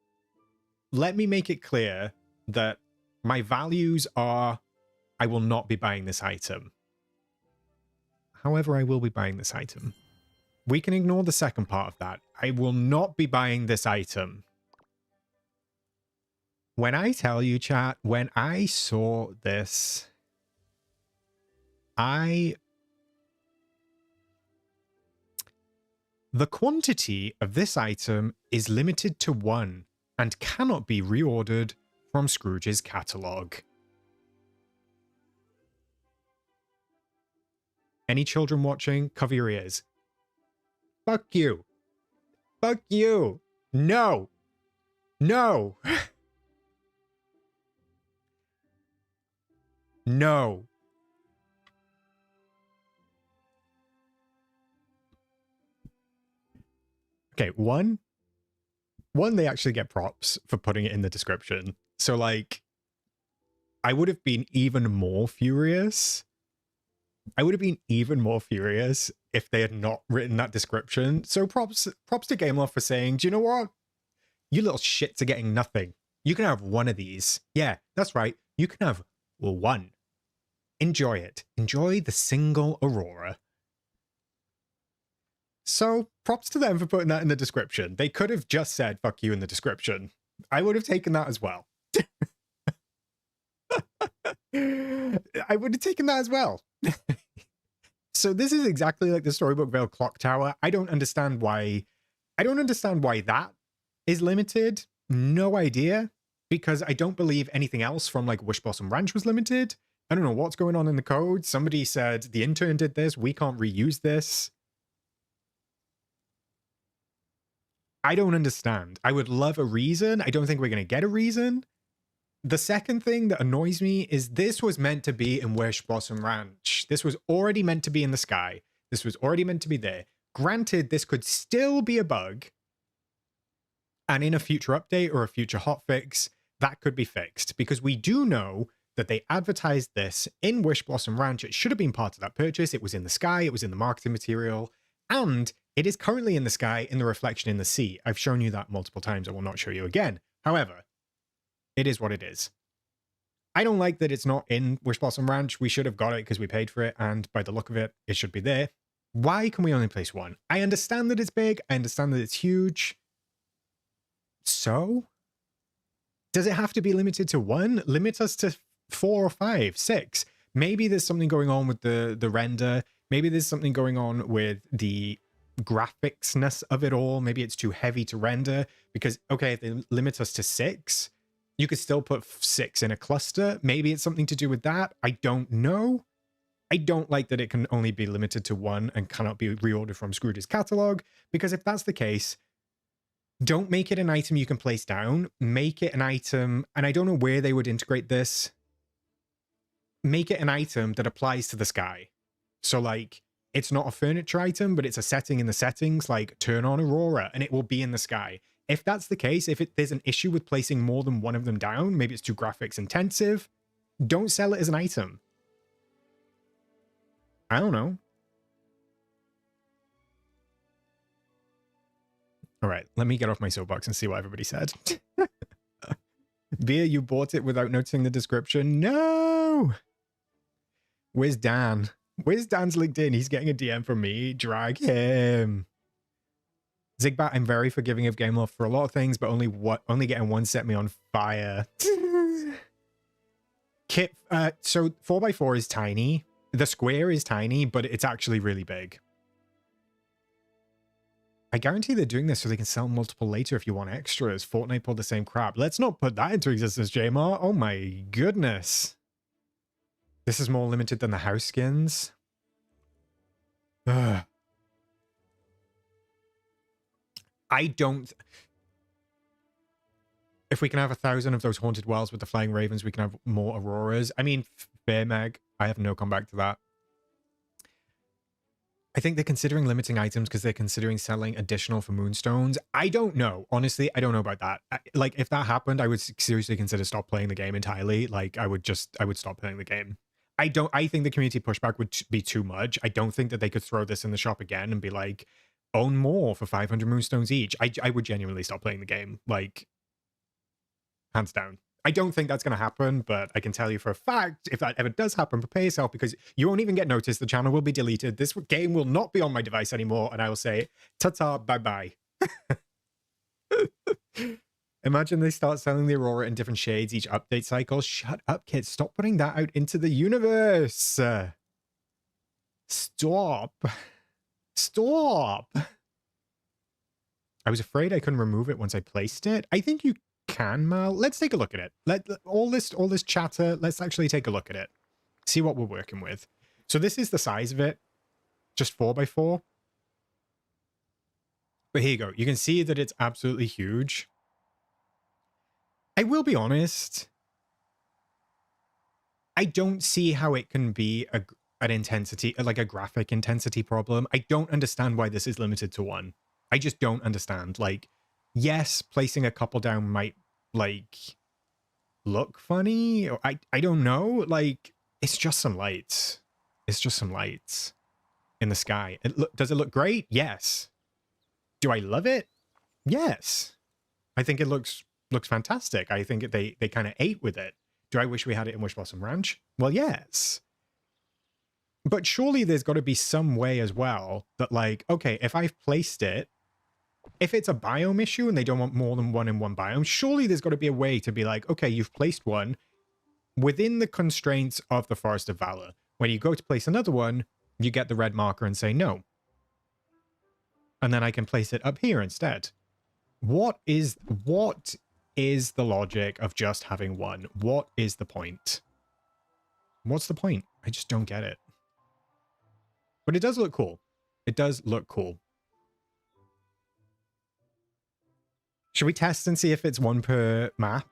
let me make it clear that my values are I will not be buying this item. However, I will be buying this item. We can ignore the second part of that. I will not be buying this item. When I tell you, chat, when I saw this, the quantity of this item is limited to 1 and cannot be reordered from Scrooge's catalogue. Any children watching, cover your ears. Fuck you. Fuck you. No. No. No. Okay, one, they actually get props for putting it in the description. So, like, I would have been even more furious. if they had not written that description. So props to Gameloft for saying, do you know what? You little shits are getting nothing. You can have one of these. Yeah, that's right. You can have one. Enjoy it. Enjoy the single Aurora. So props to them for putting that in the description. They could have just said, fuck you in the description. I would have taken that as well. I would have taken that as well. So this is exactly like the Storybook Vale Clock Tower. I don't understand why that is limited. No idea. Because I don't believe anything else from like Wish Blossom Ranch was limited. I don't know what's going on in the code. Somebody said the intern did this. We can't reuse this. I don't understand. I would love a reason. I don't think we're going to get a reason. The second thing that annoys me is this was meant to be in Wish Blossom Ranch. This was already meant to be in the sky. This was already meant to be there. Granted, this could still be a bug. And in a future update or a future hotfix, that could be fixed. Because we do know that they advertised this in Wish Blossom Ranch. It should have been part of that purchase. It was in the sky. It was in the marketing material. And it is currently in the sky in the reflection in the sea. I've shown you that multiple times. I will not show you again. However, it is what it is. I don't like that it's not in Wish Blossom Ranch. We should have got it because we paid for it. And by the look of it, it should be there. Why can we only place one? I understand that it's big. I understand that it's huge. So? Does it have to be limited to one? Limit us to 4 or 5, 6. Maybe there's something going on with the render. Maybe there's something going on with the graphicsness of it all. Maybe it's too heavy to render. Because, okay, if they limit us to 6, you could still put 6 in a cluster. Maybe it's something to do with that. I don't know. I don't like that it can only be limited to 1 and cannot be reordered from Scrooge's catalog. Because if that's the case, don't make it an item you can place down. Make it an item, and I don't know where they would integrate this. Make it an item that applies to the sky. So like, it's not a furniture item, but it's a setting in the settings, like turn on Aurora, and it will be in the sky. If that's the case, if there's an issue with placing more than one of them down, maybe it's too graphics intensive, don't sell it as an item. I don't know. All right, let me get off my soapbox and see what everybody said. Via, you bought it without noticing the description? No! Where's Dan? Where's Dan's LinkedIn? He's getting a DM from me. Drag him. Zigbat, I'm very forgiving of Gameloft for a lot of things, but only getting one set me on fire. Kit, so 4x4 is tiny. The square is tiny, but it's actually really big. I guarantee they're doing this so they can sell multiple later if you want extras. Fortnite pulled the same crap. Let's not put that into existence, Jmar. Oh my goodness. This is more limited than the house skins. Ugh. I don't... If we can have 1,000 of those haunted wells with the flying ravens, we can have more auroras. I mean, fair, Meg. I have no comeback to that. I think they're considering limiting items because they're considering selling additional for moonstones. I don't know. Honestly, I don't know about that. Like, if that happened, I would seriously consider stop playing the game entirely. Like, I would stop playing the game. I think the community pushback would be too much. I don't think that they could throw this in the shop again and be like, own more for 500 moonstones each. I would genuinely stop playing the game. Like, hands down. I don't think that's going to happen, but I can tell you for a fact, if that ever does happen, prepare yourself because you won't even get noticed. The channel will be deleted. This game will not be on my device anymore, and I will say, ta-ta, bye-bye. Imagine they start selling the Aurora in different shades each update cycle. Shut up, kids. Stop putting that out into the universe. Stop. Stop. I was afraid I couldn't remove it once I placed it. I think you can, Mal. Let's take a look at it. All this chatter, let's actually take a look at it. See what we're working with. So this is the size of it. Just 4x4. But here you go. You can see that it's absolutely huge. I will be honest. I don't see how it can be an intensity, like a graphic intensity problem. I don't understand why this is limited to 1. I just don't understand. Like, yes, placing a couple down might, like, look funny. Or I don't know. Like, it's just some lights. It's just some lights. in the sky. Does it look great? Yes. Do I love it? Yes. I think it looks fantastic. I think they kind of ate with it. Do I wish we had it in Wish Blossom Ranch? Well, yes. But surely there's got to be some way as well that, like, okay, if I've placed it, if it's a biome issue and they don't want more than one in one biome, surely there's got to be a way to be like, okay, you've placed one within the constraints of the Forest of Valor. When you go to place another one, you get the red marker and say no. And then I can place it up here instead. What is the logic of just having one? What is the point? What's the point? I just don't get it. But it does look cool. It does look cool. Should we test and see if it's one per map?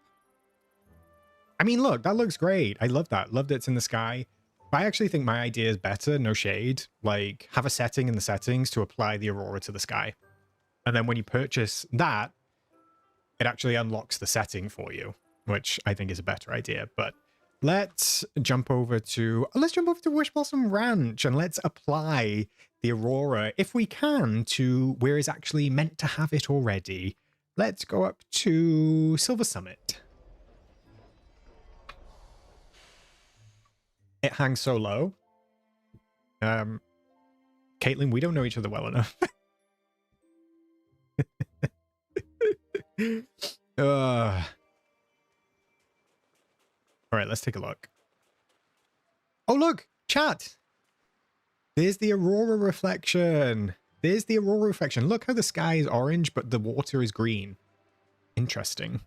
I mean, look, that looks great. I love that. Loved it's in the sky. But I actually think my idea is better. No shade. Like, have a setting in the settings to apply the aurora to the sky. And then when you purchase that, it actually unlocks the setting for you, which I think is a better idea. But let's jump over to Wish Blossom Ranch and let's apply the aurora, if we can, to where it's actually meant to have it already. Let's go up to Silver Summit. It hangs so low. Caitlin, we don't know each other well enough. All right, let's take a look. Oh, look, chat. There's the aurora reflection. There's the aurora reflection. Look how the sky is orange, but the water is green. Interesting.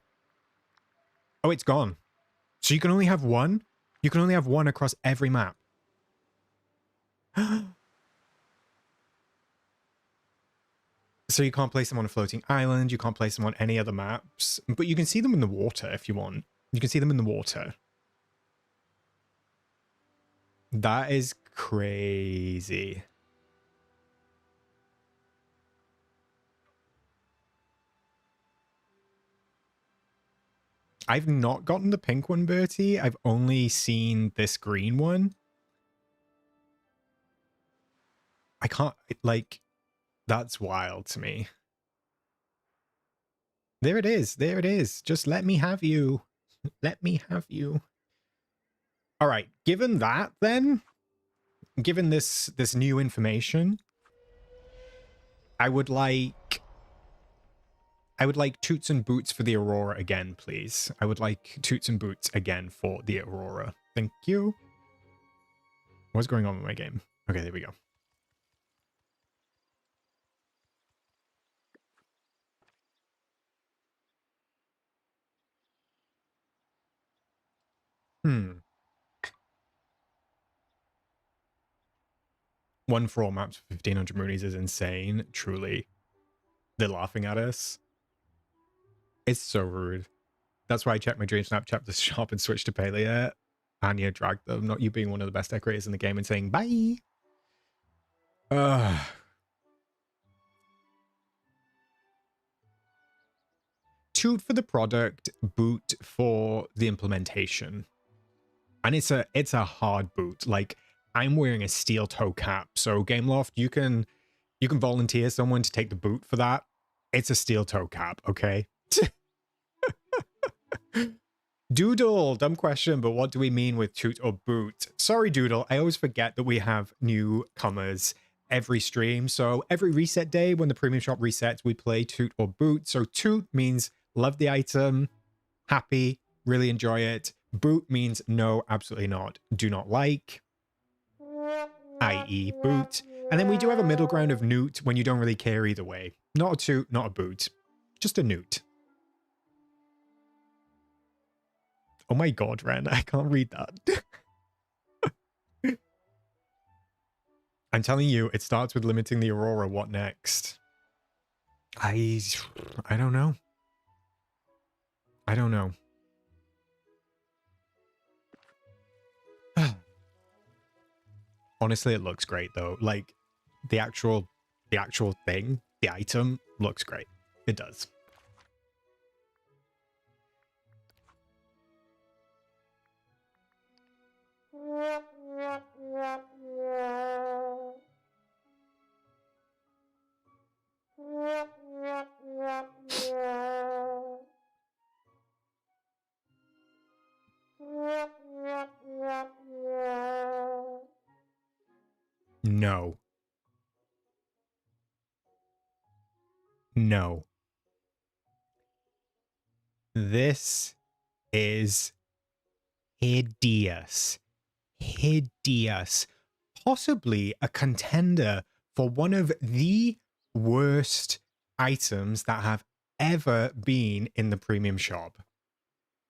Oh, it's gone. So you can only have one? You can only have one across every map. So you can't place them on a floating island. You can't place them on any other maps. But you can see them in the water if you want. You can see them in the water. That is crazy. I've not gotten the pink one, Bertie. I've only seen this green one. I can't, like, that's wild to me. There it is. There it is. Just let me have you. Let me have you. All right. Given that, then, given this new information, I would like Toots and Boots for the Aurora again, please. I would like Toots and Boots again for the Aurora. Thank you. What's going on with my game? Okay, there we go. One for all maps for 1,500 moonies is insane. Truly. They're laughing at us. It's so rude. That's why I checked my DreamSnap chapter shop and switched to Paleo. Anya dragged them, not you being one of the best decorators in the game and saying bye. Toot for the product, boot for the implementation. And it's a hard boot. Like, I'm wearing a steel toe cap. So Gameloft, you can volunteer someone to take the boot for that. It's a steel toe cap, okay? Doodle, dumb question, but what do we mean with toot or boot? Sorry, Doodle, I always forget that we have newcomers every stream. So every reset day when the premium shop resets, we play toot or boot. So toot means love the item, happy, really enjoy it. Boot means no, absolutely not, do not like, i.e. boot. And then we do have a middle ground of newt when you don't really care either way. Not a toot, not a boot, just a newt. Oh my god, Ren, I can't read that. I'm telling you, it starts with limiting the Aurora. What next? I don't know. I don't know. Honestly, it looks great though. Like the actual thing, the item looks great. It does. No. No. This is hideous. Hideous. Possibly a contender for one of the worst items that have ever been in the premium shop.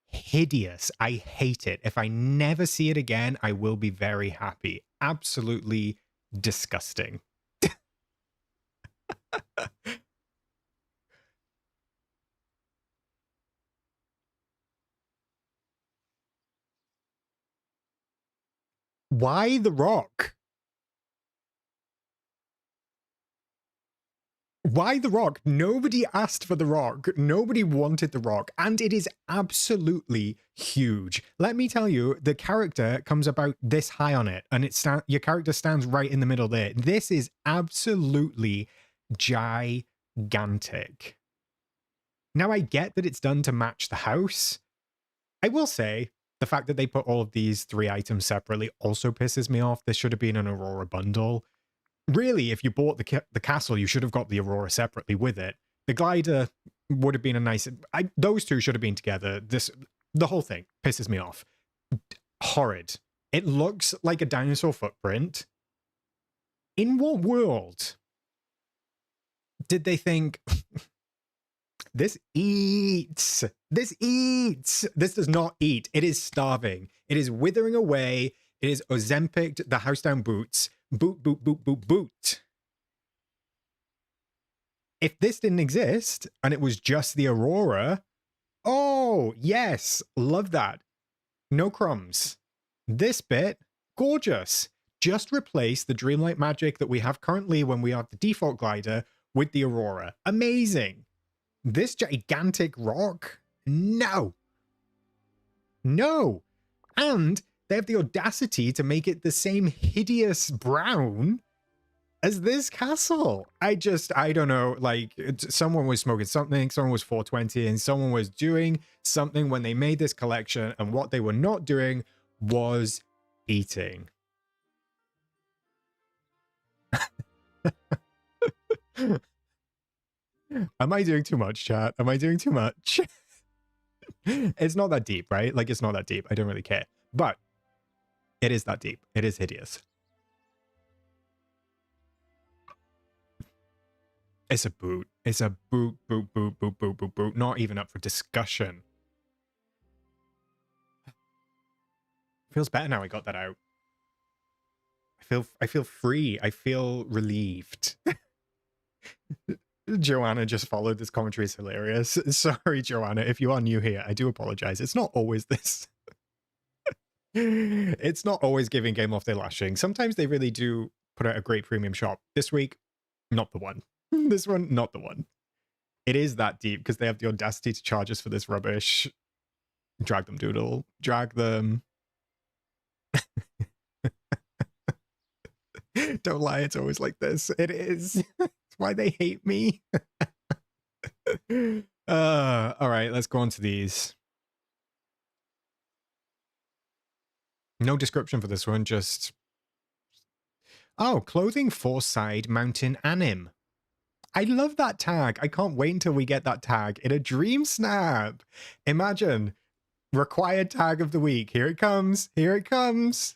Hideous. I hate it. If I never see it again, I will be very happy. Absolutely disgusting. Why the rock? Why the rock? Nobody asked for the rock. Nobody wanted the rock. And it is absolutely huge. Let me tell you, the character comes about this high on it, and your character stands right in the middle there. This is absolutely gigantic. Now, I get that it's done to match the house. I will say, the fact that they put all of these 3 items separately also pisses me off. This should have been an Aurora bundle. Really, if you bought the castle, you should have got the Aurora separately with it. The glider would have been a nice... those two should have been together. The whole thing pisses me off. Horrid. It looks like a dinosaur footprint. In what world did they think... This eats. This eats. This does not eat. It is starving. It is withering away. It is Ozempic, the house down boots. Boot, boot, boot, boot, boot. If this didn't exist and it was just the Aurora, oh, yes, love that. No crumbs. This bit, gorgeous. Just replace the Dreamlight magic that we have currently when we have the default glider with the Aurora. Amazing. This gigantic rock? No. No. And they have the audacity to make it the same hideous brown as this castle. I don't know, like, someone was smoking something, someone was 420, and someone was doing something when they made this collection, and what they were not doing was eating. Am I doing too much, chat? Am I doing too much? It's not that deep, right? Like, it's not that deep. I don't really care. But it is that deep. It is hideous. It's a boot. It's a boot, boot, boot, boot, boot, boot, boot. Not even up for discussion. Feels better now I got that out. I feel free. I feel relieved. Joanna just followed this commentary. Is hilarious. Sorry, Joanna. If you are new here, I do apologize. It's not always this. It's not always giving Game Off their lashing. Sometimes they really do put out a great premium shop. This week, not the one. This one, not the one. It is that deep because they have the audacity to charge us for this rubbish. Drag them, Doodle. Drag them. Don't lie, it's always like this. It is. It's why they hate me. All right, let's go on to these. No description for this one, just... Oh, clothing for side mountain anim. I love that tag. I can't wait until we get that tag in a DreamSnap. Imagine. Required tag of the week. Here it comes. Here it comes.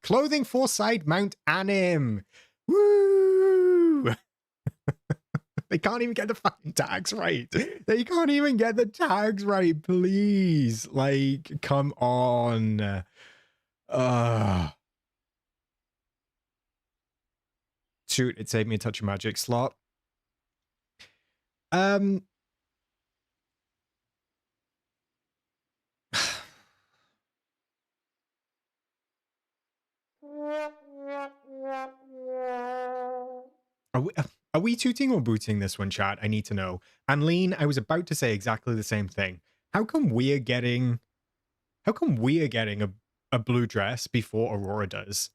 Clothing for side mount anim. Woo! They can't even get the fucking tags right. They can't even get the tags right, please. Like, come on. Shoot, it saved me a touch of magic slot. Are we tooting or booting this one, chat? I need to know. And Lean, I was about to say exactly the same thing. How come we are getting a blue dress before Aurora does?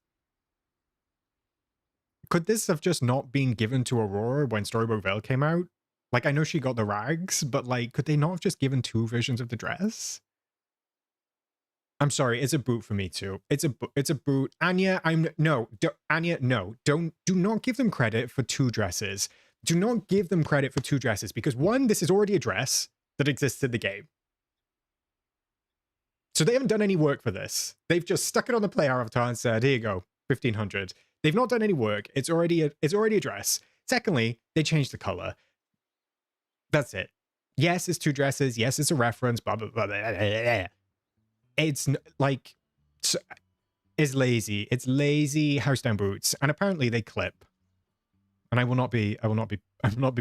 Could this have just not been given to Aurora when Storybook Veil came out? Like, I know she got the rags, but like, could they not have just given 2 versions of the dress? I'm sorry, it's a boot for me too. It's a boot. Anya, Anya, no. Do not give them credit for two dresses. Do not give them credit for two dresses because one, this is already a dress that exists in the game. So they haven't done any work for this. They've just stuck it on the player avatar and said, here you go, 1500. They've not done any work. It's already a dress. Secondly, they changed the color. That's it. Yes, it's two dresses. Yes, it's a reference, blah, blah, blah, blah, blah, blah. It's like, it's lazy. It's lazy house down boots. And apparently they clip. And I will not be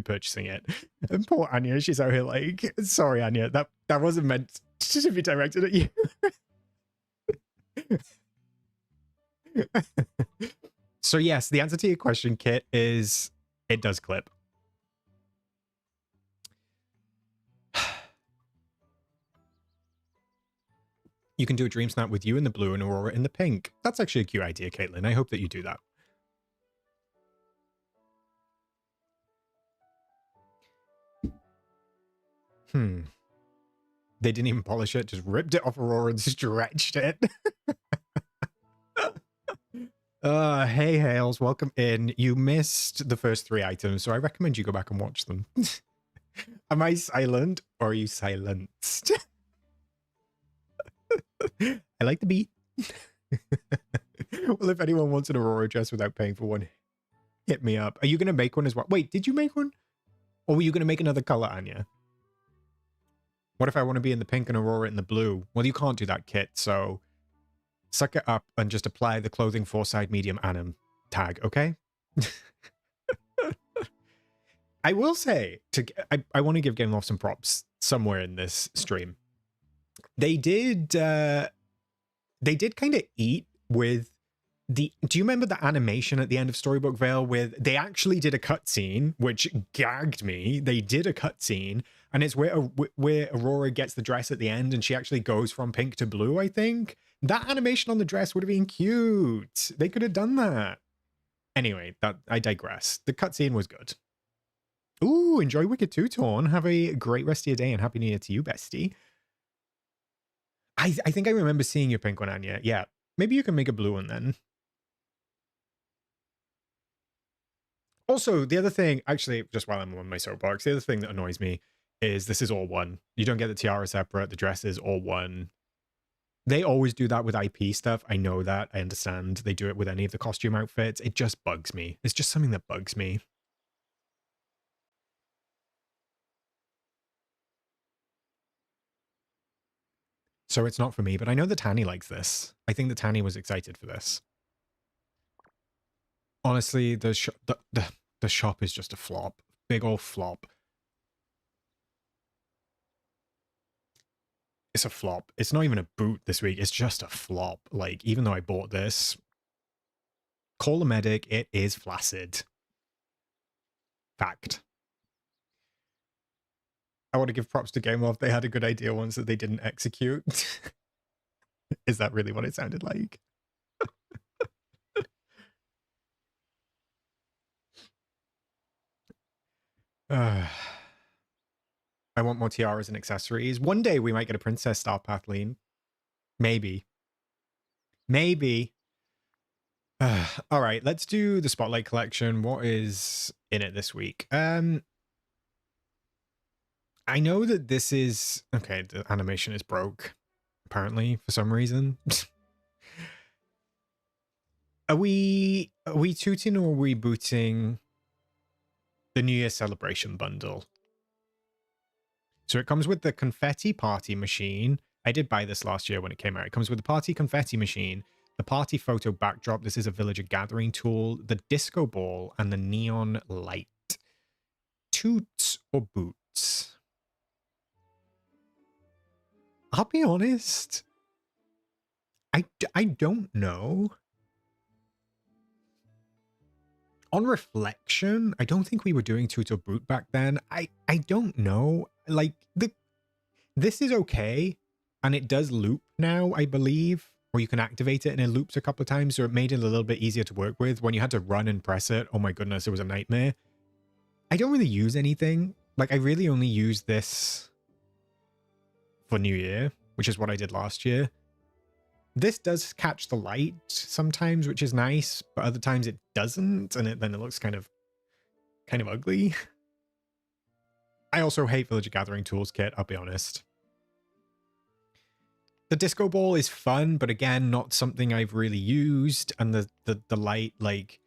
purchasing it. And poor Anya, she's out here like, sorry, Anya, that wasn't meant to be directed at you. So yes, the answer to your question, Kit, is it does clip. You can do a dream snap with you in the blue and Aurora in the pink. That's actually a cute idea, Caitlin. I hope that you do that. They didn't even polish it, just ripped it off Aurora and stretched it. Hey, Hales, welcome in. You missed the first 3 items, so I recommend you go back and watch them. Am I silent or are you silenced? I like the beat. Well, if anyone wants an Aurora dress without paying for one, hit me up. Are you going to make one as well? Wait, did you make one? Or were you going to make another color, Anya? What if I want to be in the pink and Aurora in the blue? Well, you can't do that, Kit, so suck it up and just apply the clothing foresight medium anim tag, okay? I will say, I want to give Game Loft some props somewhere in this stream. They did kind of eat with do you remember the animation at the end of Storybook Vale they actually did a cutscene, which gagged me. They did a cutscene, and it's where Aurora gets the dress at the end, and she actually goes from pink to blue, I think. That animation on the dress would have been cute. They could have done that. Anyway, I digress. The cutscene was good. Ooh, enjoy Wicked 2, Torn. Have a great rest of your day, and Happy New Year to you, bestie. I think I remember seeing your pink one, Anya. Yeah, maybe you can make a blue one then. Also, the other thing, actually, just while I'm on my soapbox, the other thing that annoys me is this is all one. You don't get the tiara separate. The dress is all one. They always do that with IP stuff. I know that. I understand. They do it with any of the costume outfits. It just bugs me. It's just something that bugs me. So it's not for me, but I know that Tanny likes this. I think that Tanny was excited for this. Honestly, the shop is just a flop. Big old flop. It's a flop. It's not even a boot this week. It's just a flop. Like, even though I bought this, call a medic, it is flaccid. Fact. I want to give props to Game Loft. They had a good idea once that they didn't execute. Is that really what it sounded like? I want more tiaras and accessories. One day we might get a Princess Star Pathleen. Maybe. Maybe. All right, let's do the Spotlight Collection. What is in it this week? I know that this is... Okay, the animation is broke, apparently, for some reason. Are we tooting or are we booting the New Year Celebration bundle? So it comes with the confetti party machine. I did buy this last year when it came out. It comes with the party confetti machine, the party photo backdrop. This is a villager gathering tool, the disco ball, and the neon light. Toots or boots? I'll be honest. I don't know. On reflection, I don't think we were doing Toot or boot back then. I don't know. Like, this is okay. And it does loop now, I believe. Or you can activate it and it loops a couple of times. So it made it a little bit easier to work with. When you had to run and press it, oh my goodness, it was a nightmare. I don't really use anything. Like, I really only use this for New Year, which is what I did last year. This does catch the light sometimes, which is nice, but other times it doesn't, and then it looks kind of ugly. I also hate Villager Gathering Tools kit, I'll be honest. The disco ball is fun, but again, not something I've really used, and the light, like...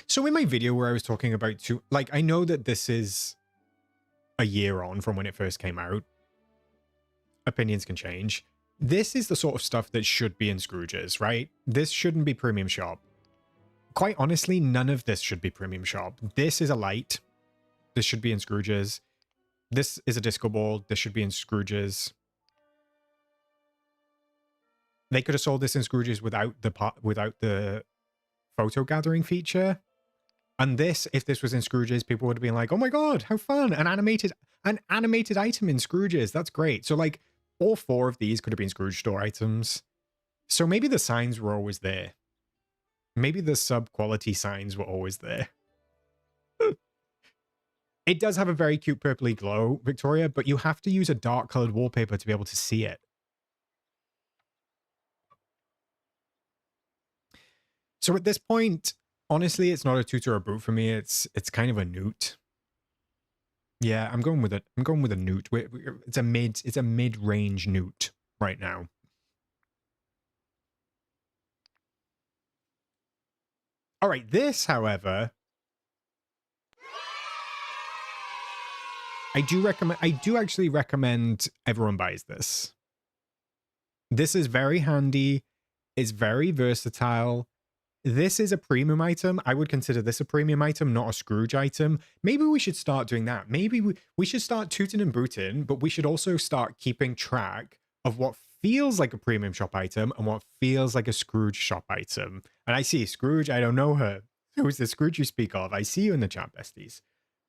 So in my video where I was talking about like, I know that this is a year on from when it first came out. Opinions can change. This is the sort of stuff that should be in Scrooge's, right? This shouldn't be Premium Shop. Quite honestly, none of this should be Premium Shop. This is a light. This should be in Scrooge's. This is a disco ball. This should be in Scrooge's. They could have sold this in Scrooge's without the photo gathering feature. And this, if this was in Scrooge's, people would have been like, oh my god, how fun! An animated item in Scrooge's. That's great. So like, all 4 of these could have been Scrooge store items. So maybe the signs were always there. Maybe the sub-quality signs were always there. It does have a very cute purpley glow, Victoria, but you have to use a dark colored wallpaper to be able to see it. So at this point, honestly, it's not a toot or a boot for me. It's kind of a newt. Yeah, I'm going with it. I'm going with a newt. It's a mid-range newt right now. All right, this, however, I do actually recommend everyone buys this. This is very handy. It's very versatile. This is a premium item. I would consider this a premium item, not a Scrooge item. Maybe we should start doing that. Maybe we should start tooting and booting, but we should also start keeping track of what feels like a premium shop item and what feels like a Scrooge shop item. And I see Scrooge, I don't know her. Who's the Scrooge you speak of? I see you in the chat, besties.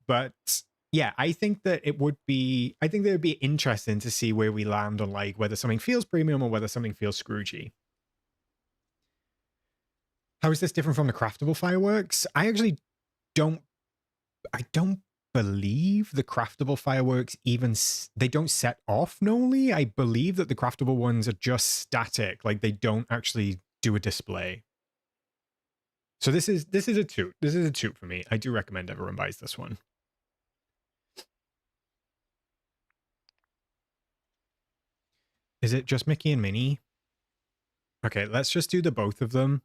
But yeah, I think that it would be interesting to see where we land on like whether something feels premium or whether something feels Scroogey. How is this different from the craftable fireworks? I actually don't believe the craftable fireworks they don't set off normally. I believe that the craftable ones are just static, like they don't actually do a display. So this is a toot. This is a toot for me. I do recommend everyone buys this one. Is it just Mickey and Minnie? Okay, let's just do the both of them.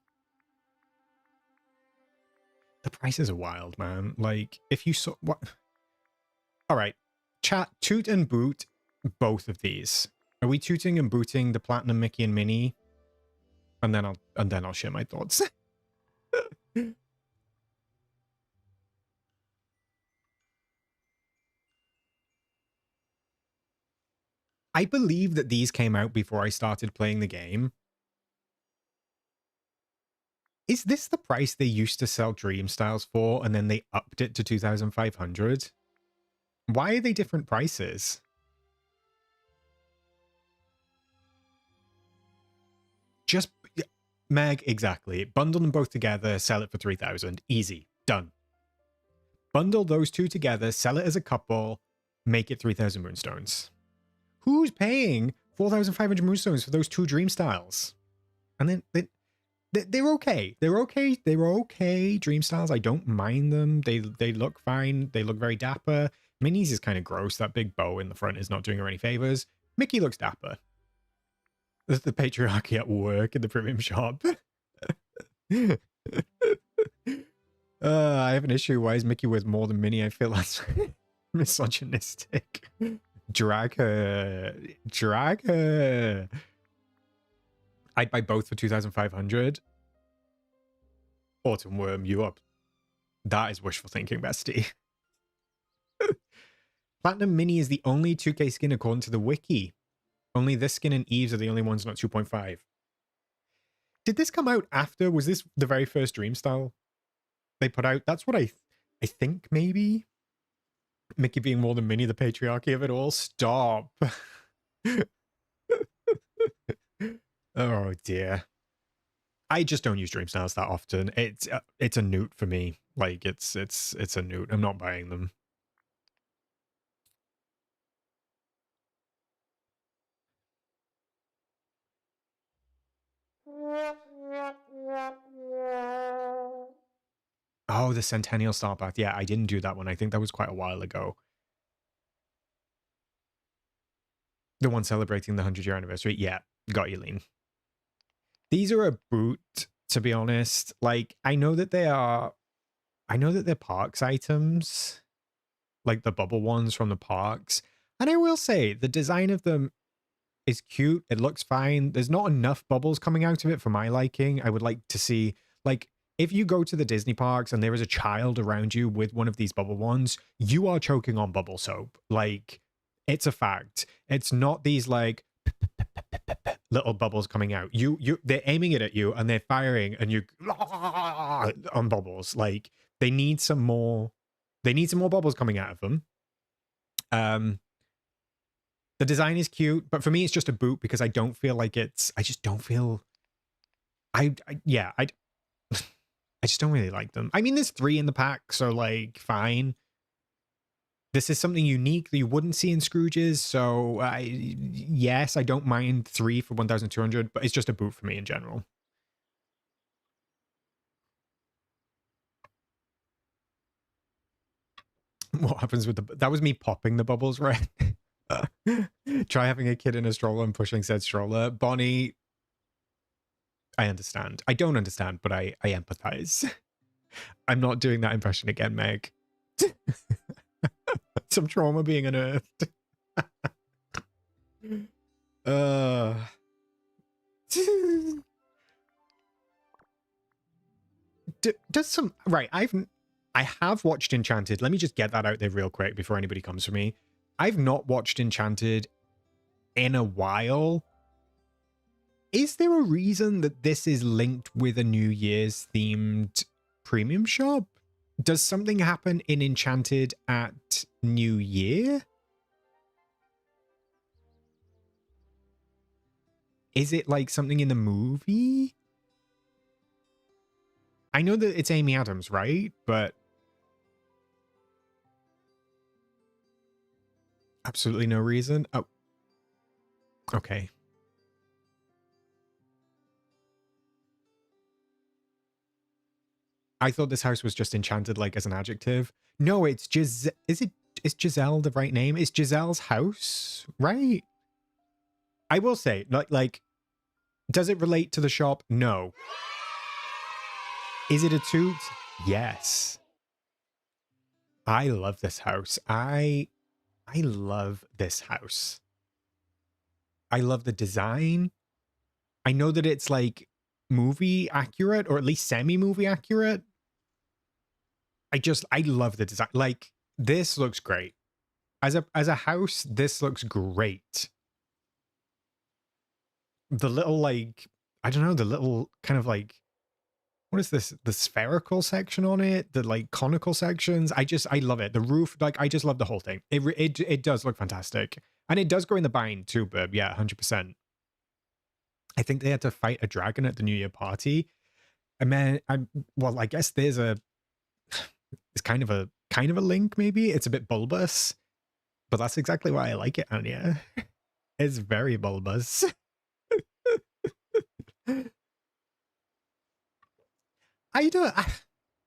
The prices are wild, man. Like, if you saw what... All right, chat, toot and boot both of these. Are we tooting and booting the Platinum Mickey and Minnie? And then I'll share my thoughts. I believe that these came out before I started playing the game. Is this the price they used to sell Dream Styles for, and then they upped it to 2,500? Why are they different prices? Just, Meg, exactly. Bundle them both together, sell it for 3,000. Easy. Done. Bundle those two together, sell it as a couple, make it 3,000 Moonstones. Who's paying 4,500 Moonstones for those 2 Dream Styles? And then... They're okay. They're okay. They were okay. Dream Styles, I don't mind them. They look fine. They look very dapper. Minnie's is kind of gross. That big bow in the front is not doing her any favors. Mickey looks dapper. There's the patriarchy at work in the premium shop. I have an issue. Why is Mickey worth more than Minnie? I feel that's misogynistic. Drag her. Drag her. I'd buy both for 2,500. Autumn Worm, you up. That is wishful thinking, bestie. Platinum Mini is the only 2K skin according to the wiki. Only this skin and Eve's are the only ones not 2.5. Did this come out after? Was this the very first Dream Style they put out? That's what I think, maybe? Mickey being more than Minnie, the patriarchy of it all? Stop. Oh dear. I just don't use Dream Styles that often. It's a newt for me. Like it's a newt. I'm not buying them. Oh, the Centennial Star Path. Yeah, I didn't do that one. I think that was quite a while ago. The one celebrating the 100-year anniversary. Yeah, got you, Lean. These are a boot, to be honest. Like, I know that they're parks items, like the bubble ones from the parks. And I will say, the design of them is cute. It looks fine. There's not enough bubbles coming out of it for my liking. I would like to see, like, if you go to the Disney parks and there is a child around you with one of these bubble ones, you are choking on bubble soap. Like, it's a fact. It's not these, like, little bubbles coming out. They're aiming it at you and they're firing and you on bubbles. Like, they need some more bubbles coming out of them. The design is cute, but for me it's just a boot because I don't feel like I just don't feel I I just don't really like them. I mean, there's 3 in the pack, so like fine. This is something unique that you wouldn't see in Scrooge's, so yes, I don't mind 3 for 1,200, but it's just a boot for me in general. What happens with that was me popping the bubbles, right? Try having a kid in a stroller and pushing said stroller. Bonnie, I understand. I don't understand, but I empathize. I'm not doing that impression again, Meg. Some trauma being unearthed. Does some right? I have watched Enchanted. Let me just get that out there real quick before anybody comes for me. I've not watched Enchanted in a while. Is there a reason that this is linked with a New Year's themed premium shop? Does something happen in Enchanted at New Year? Is it like something in the movie? I know that it's Amy Adams, right? But absolutely no reason. Oh, okay. I thought this house was just enchanted, like as an adjective. No, it's Giselle. Is Giselle the right name? Is Giselle's house, right? I will say, like, does it relate to the shop? No. Is it a Toot? Yes. I love this house. I love this house. I love the design. I know that it's like movie accurate, or at least semi-movie accurate. I love the design. Like, this looks great. As a house, this looks great. The little, like, I don't know, the little kind of like, what is this? The spherical section on it, the like conical sections. I love it. The roof, like, I just love the whole thing. It does look fantastic. And it does go in the bind too, Burb. Yeah, 100%. I think they had to fight a dragon at the New Year party. And then I guess there's it's kind of a link, maybe. It's a bit bulbous. But that's exactly why I like it, Anya. It's very bulbous. I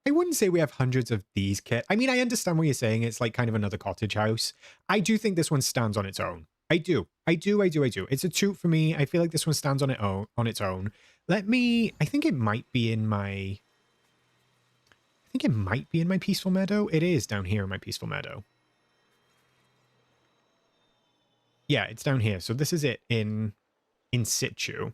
wouldn't say we have hundreds of these kits. I mean, I understand what you're saying. It's like kind of another cottage house. I do think this one stands on its own. I do. It's a Toot for me. I feel like this one stands on its own. I think it might be in my Peaceful Meadow. It is down here in my Peaceful Meadow. Yeah, it's down here. So this is it in situ.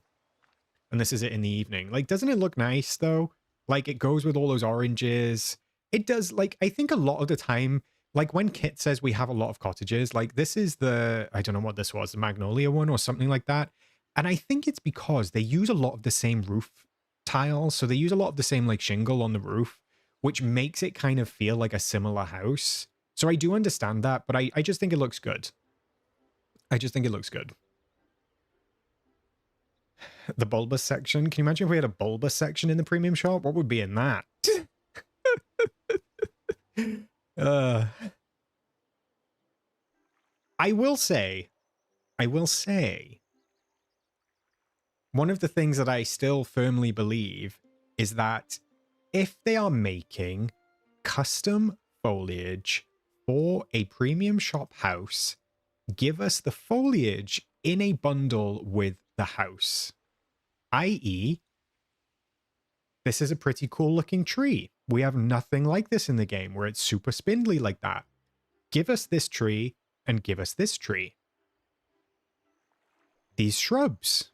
And this is it in the evening. Like, doesn't it look nice though? Like, it goes with all those oranges. It does. Like, I think a lot of the time, like when Kit says we have a lot of cottages, like this is I don't know what this was, the Magnolia one or something like that. And I think it's because they use a lot of the same roof tiles. So they use a lot of the same like shingle on the roof, which makes it kind of feel like a similar house. So I do understand that, but I just think it looks good. I just think it looks good. The bulbous section. Can you imagine if we had a bulbous section in the premium shop? What would be in that? I will say one of the things that I still firmly believe is that if they are making custom foliage for a premium shop house, give us the foliage in a bundle with the house. I.e., this is a pretty cool looking tree. We have nothing like this in the game where it's super spindly like that. Give us this tree and give us this tree. These shrubs.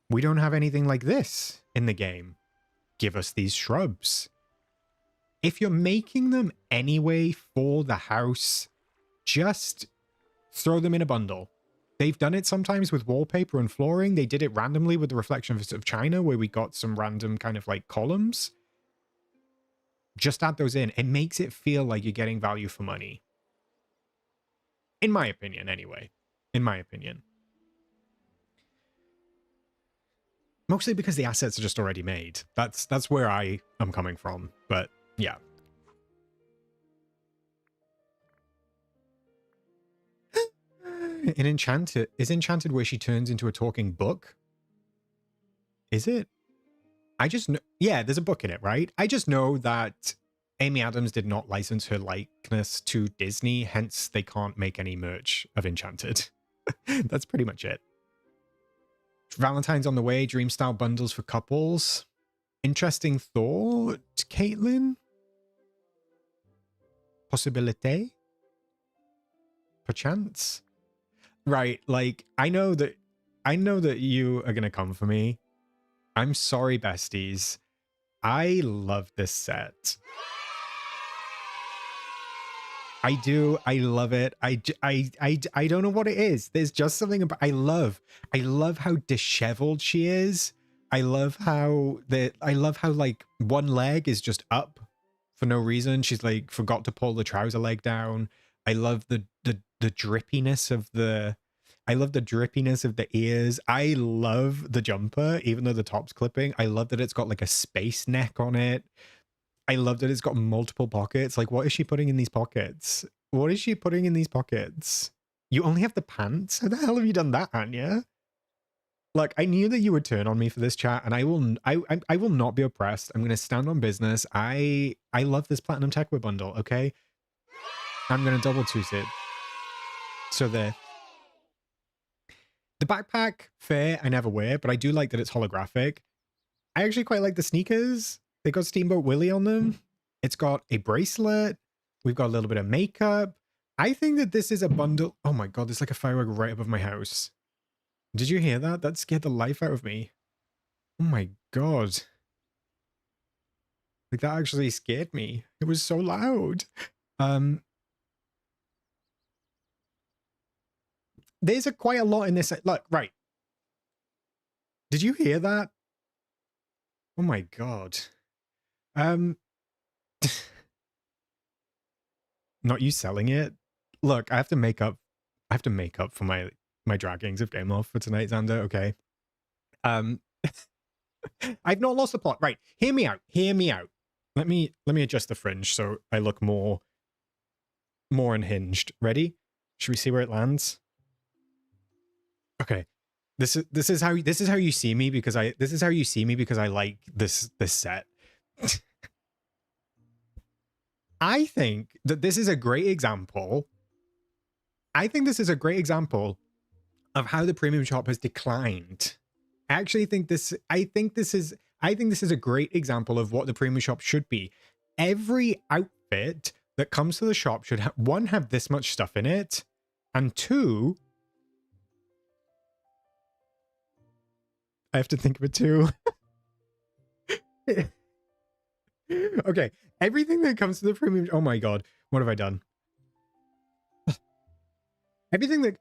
We don't have anything like this in the game. Give us these shrubs. If you're making them anyway for the house, just throw them in a bundle. They've done it sometimes with wallpaper and flooring. They did it randomly with the Reflection of China, where we got some random kind of like columns. Just add those in. It makes it feel like you're getting value for money. In my opinion, anyway. In my opinion. Mostly because the assets are just already made. That's where I am coming from. But yeah. In Enchanted, is Enchanted where she turns into a talking book? Is it? I just know, yeah, there's a book in it, right? I just know that Amy Adams did not license her likeness to Disney, hence they can't make any merch of Enchanted. That's pretty much it. Valentine's on the way, dream style bundles for couples. Interesting thought, Caitlin? Possibility? Perchance? Right, like, I know that you are gonna come for me. I'm sorry, besties. I love this set. I do. I love it. I don't know what it is. There's just something about, I love how disheveled she is. I love how like one leg is just up for no reason. She's like forgot to pull the trouser leg down. I love the drippiness of the ears. I love the jumper, even though the top's clipping. I love that it's got like a space neck on it. I love that it's got multiple pockets. Like, what is she putting in these pockets? What is she putting in these pockets? You only have the pants? How the hell have you done that, Anya? Look, I knew that you would turn on me for this chat, and I will not be oppressed. I'm going to stand on business. I love this Platinum Techwear bundle, okay? I'm going to double toot it. So there. The backpack, fair, I never wear, but I do like that it's holographic. I actually quite like the sneakers. They got Steamboat Willie on them. It's got a bracelet. We've got a little bit of makeup. I think that this is a bundle. Oh my God, there's like a firework right above my house. Did you hear that? That scared the life out of me. Oh my God. Like that actually scared me. It was so loud. There's quite a lot in this. Look, right. Did you hear that? Oh my God. Not you selling it. Look, I have to make up for my draggings of Game Loft for tonight, Xander. Okay. I've not lost the plot. Right. Hear me out. Hear me out. Let me adjust the fringe so I look more unhinged. Ready? Should we see where it lands? Okay. This is how you see me because I like this set. I think that this is a great example. I think this is a great example of how the premium shop has declined. I think this is a great example of what the premium shop should be. Every outfit that comes to the shop should one, have this much stuff in it, and two, I have to think of it too. Okay, everything that comes to the premium, oh my God, what have I done? Everything that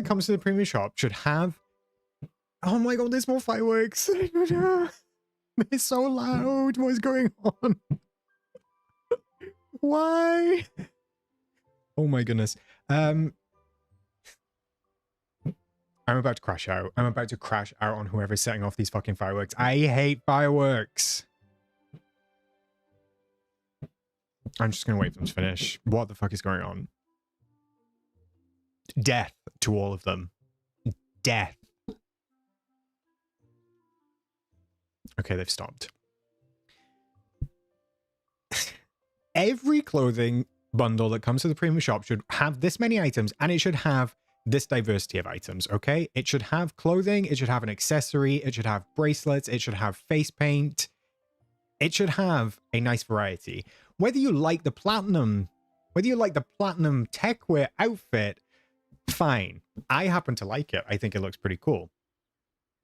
comes to the premium shop should have, oh my God, there's more fireworks. It's so loud. What is going on? Why? Oh my goodness. I'm about to crash out. I'm about to crash out on whoever's setting off these fucking fireworks. I hate fireworks. I'm just gonna wait for them to finish. What the fuck is going on? Death to all of them. death. Okay, they've stopped. Every clothing bundle that comes to the premium shop should have this many items, and it should have this diversity of items, okay? It should have clothing, it should have an accessory, it should have bracelets, it should have face paint. It should have a nice variety. Whether you like the platinum techwear outfit, fine. I happen to like it. I think it looks pretty cool.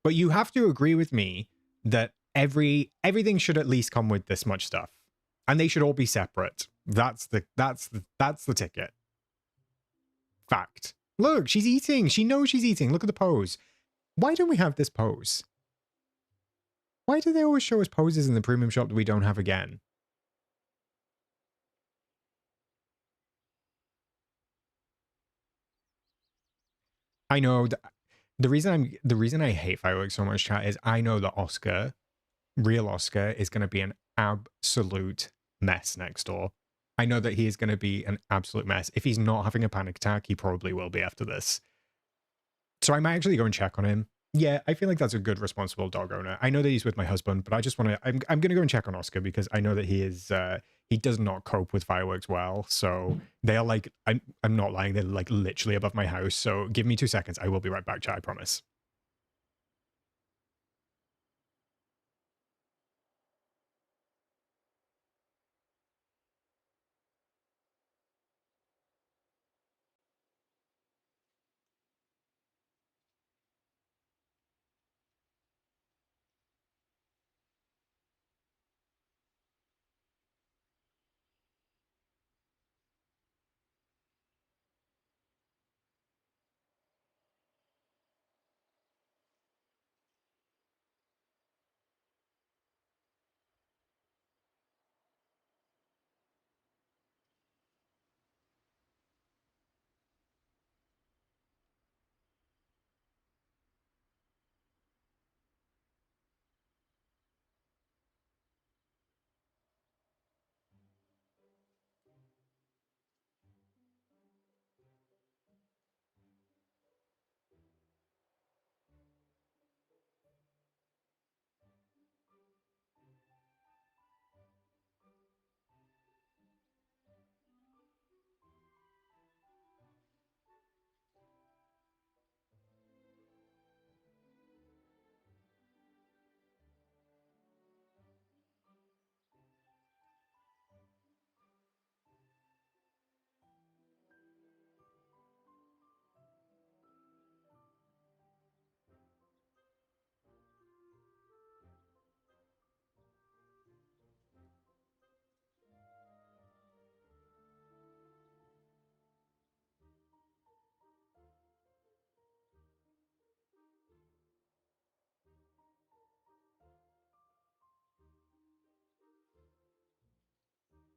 But you have to agree with me that everything should at least come with this much stuff. And they should all be separate. That's the ticket. Fact. Look, she's eating. She knows she's eating. Look at the pose. Why don't we have this pose? Why do they always show us poses in the premium shop that we don't have again? I know the reason I hate fireworks so much, chat, is I know that real Oscar is going to be an absolute mess next door. I know that he is going to be an absolute mess. If he's not having a panic attack, he probably will be after this. So I might actually go and check on him. Yeah, I feel like that's a good, responsible dog owner. I know that he's with my husband, but I just want to, I'm going to go and check on Oscar because I know that he does not cope with fireworks well. So they are like, I'm not lying. They're like literally above my house. So give me 2 seconds. I will be right back, chat. I promise.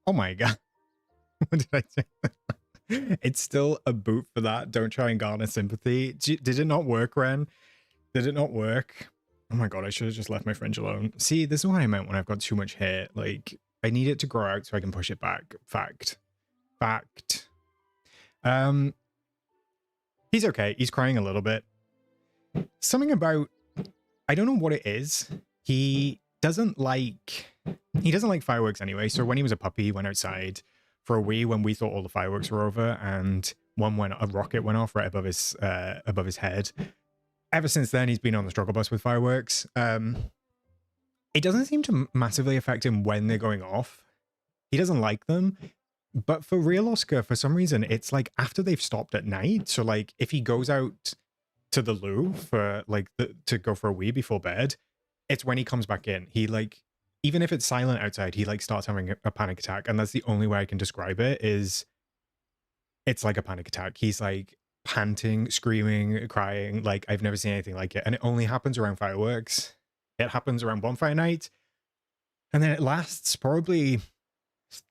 Oh my God. What did I say? It's still a boot for that. Don't try and garner sympathy. Did it not work, Ren? Did it not work? Oh my God, I should have just left my fringe alone. See, this is what I meant when I've got too much hair. Like, I need it to grow out so I can push it back. Fact. He's okay. He's crying a little bit. Something about, I don't know what it is. He doesn't like fireworks anyway. So when he was a puppy, he went outside for a wee when we thought all the fireworks were over, and a rocket went off right above his head. Ever since then, he's been on the struggle bus with fireworks. It doesn't seem to massively affect him when they're going off. He doesn't like them. But for real Oscar, for some reason, it's like after they've stopped at night. So like if he goes out to the loo for like to go for a wee before bed, it's when he comes back in. He like, even if it's silent outside, he like starts having a panic attack. And that's the only way I can describe it, is it's like a panic attack. He's like panting, screaming, crying. Like I've never seen anything like it. And it only happens around fireworks. It happens around bonfire night. And then it lasts probably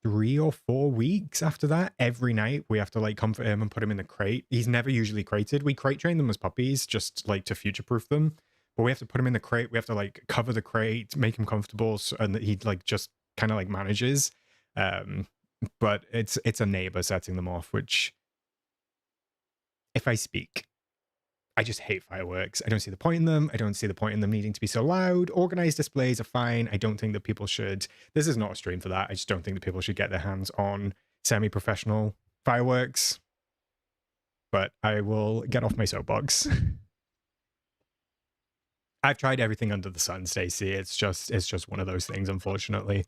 3 or 4 weeks after that. Every night we have to like comfort him and put him in the crate. He's never usually crated. We crate train them as puppies just like to future proof them, but we have to put him in the crate. We have to like cover the crate, make him comfortable, and that he like just kind of like manages. But it's a neighbor setting them off, which, if I speak, I just hate fireworks. I don't see the point in them. I don't see the point in them needing to be so loud. Organized displays are fine. I don't think that people should. This is not a stream for that. I just don't think that people should get their hands on semi-professional fireworks. But I will get off my soapbox. I've tried everything under the sun, Stacey. It's just one of those things, unfortunately.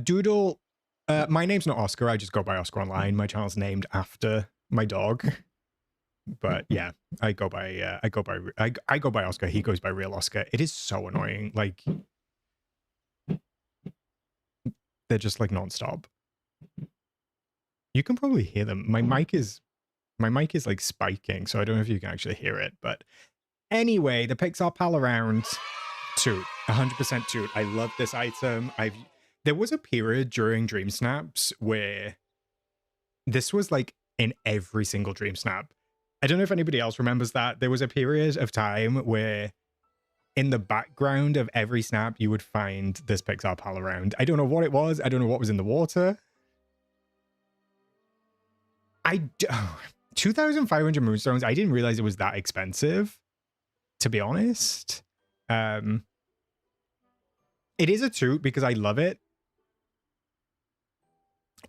Doodle. My name's not Oscar. I just go by Oscar online. My channel's named after my dog. But yeah, I go by Oscar. He goes by Real Oscar. It is so annoying. Like, they're just like nonstop. You can probably hear them. My mic is like spiking, so I don't know if you can actually hear it. But anyway, the Pixar pal around. Toot, 100% Toot. I love this item. There was a period during DreamSnaps where this was like in every single DreamSnap. I don't know if anybody else remembers that. There was a period of time where in the background of every snap, you would find this Pixar pal around. I don't know what it was. I don't know what was in the water. 2,500 moonstones. I didn't realize it was that expensive, to be honest. It is a Toot because I love it.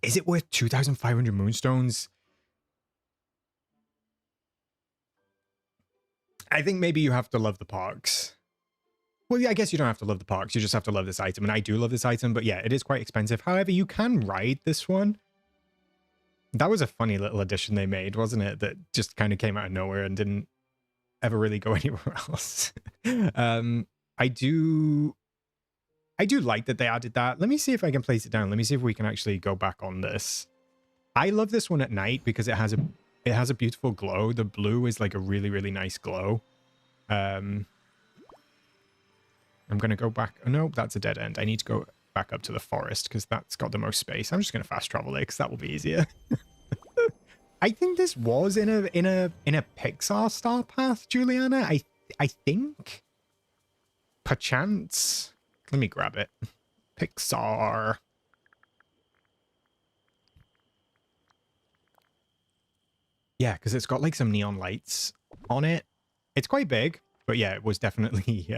Is it worth 2,500 moonstones? I think maybe you have to love the parks. Well, yeah, I guess you don't have to love the parks. You just have to love this item. And I do love this item, but yeah, it is quite expensive. However, you can ride this one. That was a funny little addition they made, wasn't it? That just kind of came out of nowhere and didn't ever really go anywhere else. I do like that they added that. Let me see if I can place it down. Let me see if we can actually go back on this. I love this one at night because it has a beautiful glow. The blue is like a really, really nice glow. I'm going to go back. Oh, no, that's a dead end. I need to go back up to the forest because that's got the most space. I'm just going to fast travel there because that will be easier. I think this was in a Pixar star path, Juliana. I think. Perchance. Let me grab it. Pixar. Yeah, because it's got like some neon lights on it. It's quite big, but yeah, it was definitely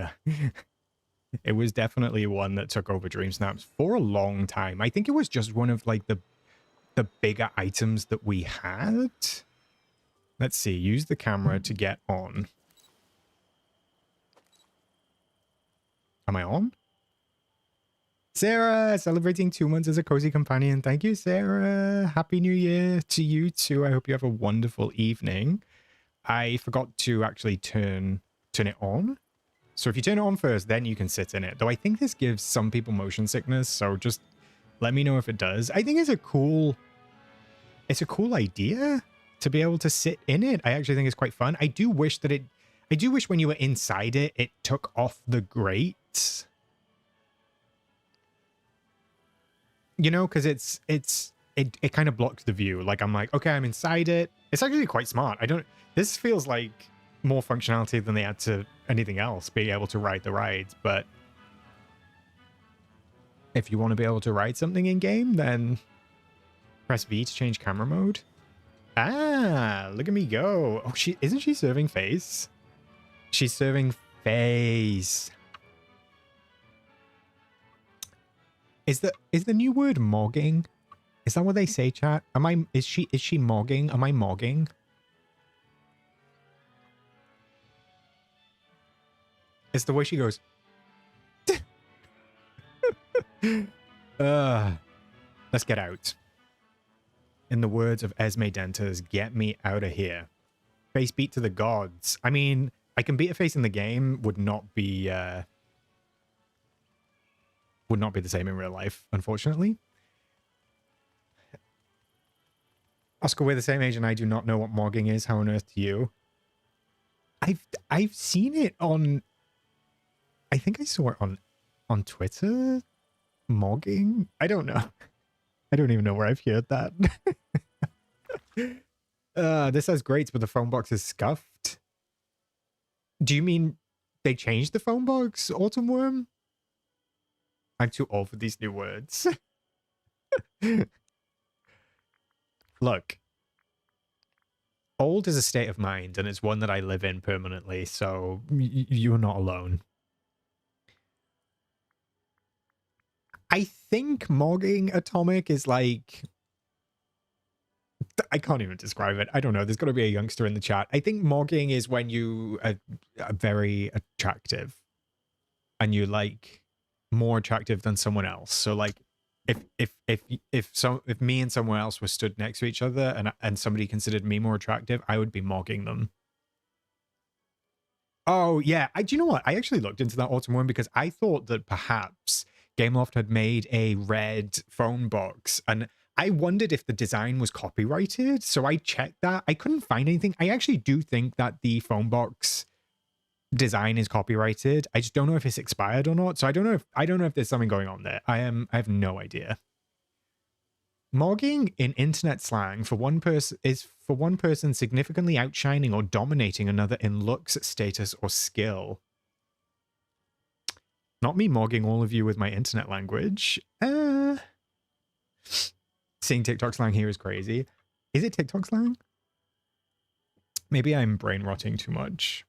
it was definitely one that took over DreamSnaps for a long time. I think it was just one of like the bigger items that we had. Let's see, use the camera to get on. Am I on? Sarah, celebrating 2 months as a cozy companion. Thank you, Sarah. Happy New Year to you too. I hope you have a wonderful evening. I forgot to actually turn it on. So if you turn it on first, then you can sit in it. Though I think this gives some people motion sickness, so just let me know if it does. I think it's a cool idea to be able to sit in it. I actually think it's quite fun. I do wish when you were inside it, it took off the grates. You know, because it kind of blocks the view. Like, I'm like, okay, I'm inside it. It's actually quite smart. This feels like more functionality than they add to anything else, being able to ride the rides. But if you want to be able to ride something in game, then press V to change camera mode. Ah, look at me go. Oh, isn't she serving face? She's serving face. Is the new word mogging? Is that what they say, chat? Is she mogging? Am I mogging? It's the way she goes. Let's get out. In the words of Esme Denters, get me out of here. Face beat to the gods. I mean, I can beat a face in the game, would not be the same in real life, unfortunately. Oscar, we're the same age and I do not know what mogging is. How on earth do you? I've seen it on... I think I saw it on Twitter. Mogging? I don't know. I don't even know where I've heard that. This has grates, but the phone box is scuffed. Do you mean they changed the phone box, Autumn Worm? I'm too old for these new words. Look, old is a state of mind, and it's one that I live in permanently, so you're not alone. I think mogging Atomic is like... I can't even describe it. I don't know. There's got to be a youngster in the chat. I think mogging is when you are very attractive and you like more attractive than someone else. So like if me and someone else were stood next to each other and somebody considered me more attractive, I would be mogging them. Oh yeah, do you know what? I actually looked into that autumn one because I thought that perhaps Gameloft had made a red phone box, and I wondered if the design was copyrighted. So I checked that. I couldn't find anything. I actually do think that the phone box design is copyrighted. I just don't know if it's expired or not. So I don't know if there's something going on there. I have no idea. Mogging in internet slang for one person significantly outshining or dominating another in looks, status, or skill. Not me mogging all of you with my internet language. Seeing TikTok slang here is crazy. Is it TikTok slang? Maybe I'm brain rotting too much.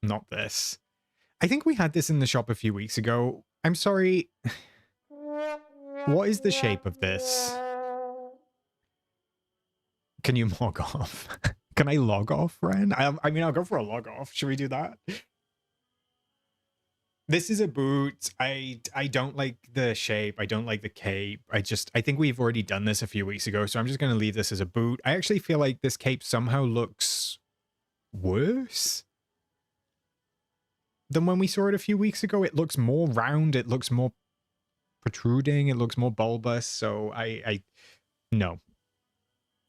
Not this. I think we had this in the shop a few weeks ago. I'm sorry. What is the shape of this? Can you log off? Can I log off, Ren? I mean, I'll go for a log off. Should we do that? This is a boot. I don't like the shape. I don't like the cape. I think we've already done this a few weeks ago, so I'm just going to leave this as a boot. I actually feel like this cape somehow looks worse than when we saw it a few weeks ago. It looks more round. It looks more protruding. It looks more bulbous. So no.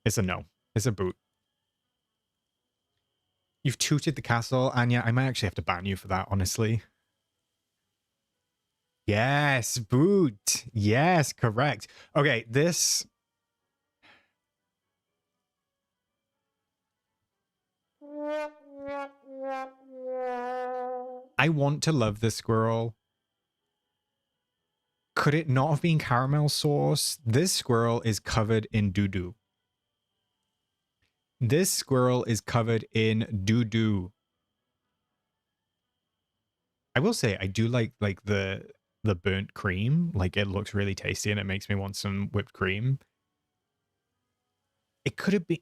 It's a no. It's a boot. You've tooted the castle, Anya. I might actually have to ban you for that, honestly. Yes, boot. Yes, correct. Okay, this... I want to love this squirrel. Could it not have been caramel sauce? This squirrel is covered in doo-doo. This squirrel is covered in doo-doo. I will say, I do like the burnt cream. Like, it looks really tasty and it makes me want some whipped cream. It could have been,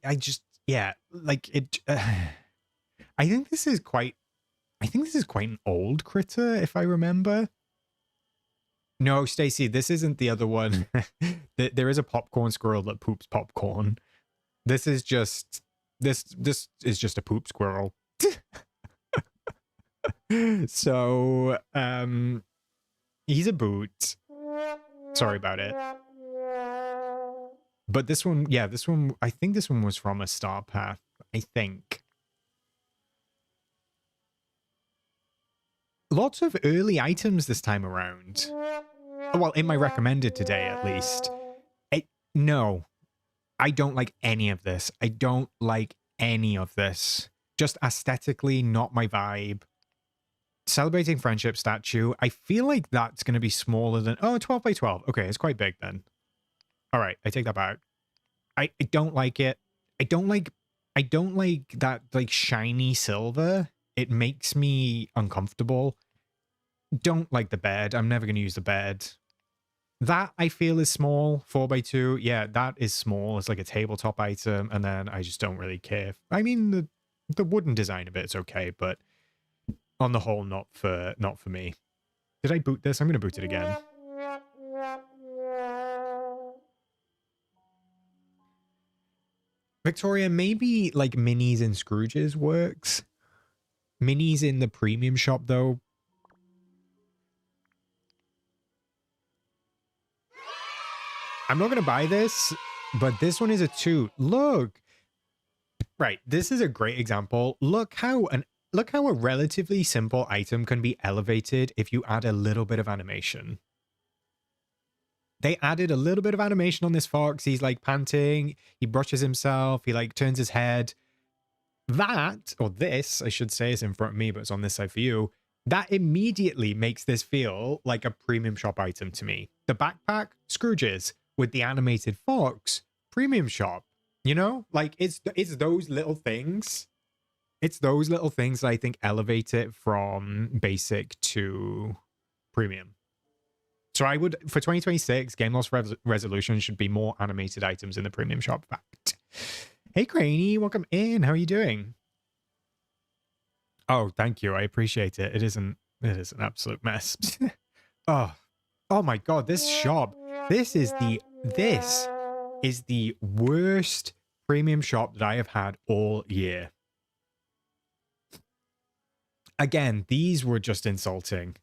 yeah, like it, I think this is quite an old critter, if I remember. No, Stacey, this isn't the other one. There is a popcorn squirrel that poops popcorn. This is just a poop squirrel. So, he's a boot. Sorry about it. But this one, yeah, I think this one was from a Star Path, I think. Lots of early items this time around. Well, in my recommended today, at least. No, I don't like any of this. I don't like any of this. Just aesthetically, not my vibe. Celebrating Friendship statue. I feel like that's going to be smaller than... Oh, 12 by 12. Okay, it's quite big then. All right, I take that back. I don't like it. I don't like that like shiny silver. It makes me uncomfortable. Don't like the bed. I'm never going to use the bed. That I feel is small. 4x2. Yeah, that is small. It's like a tabletop item. And then I just don't really care. I mean, the wooden design of it is okay, but on the whole, not for me. Did I boot this? I'm going to boot it again. Victoria, maybe like minis in Scrooge's works. Minis in the premium shop, though. I'm not going to buy this, but this one is a Toot. Look. Right, this is a great example. Look how a relatively simple item can be elevated if you add a little bit of animation. They added a little bit of animation on this fox. He's like panting. He brushes himself. He like turns his head. That, or this, I should say, is in front of me, but it's on this side for you. That immediately makes this feel like a premium shop item to me. The backpack, Scrooge's. with the animated fox premium shop. You know, like it's those little things. It's those little things that I think elevate it from basic to premium. So I would, for 2026, game loss resolution should be more animated items in the premium shop. Fact. Hey, Craney, welcome in. How are you doing? Oh, thank you. I appreciate it. It is an absolute mess. oh my God, this shop. This is the worst premium shop that I have had all year. Again, these were just insulting.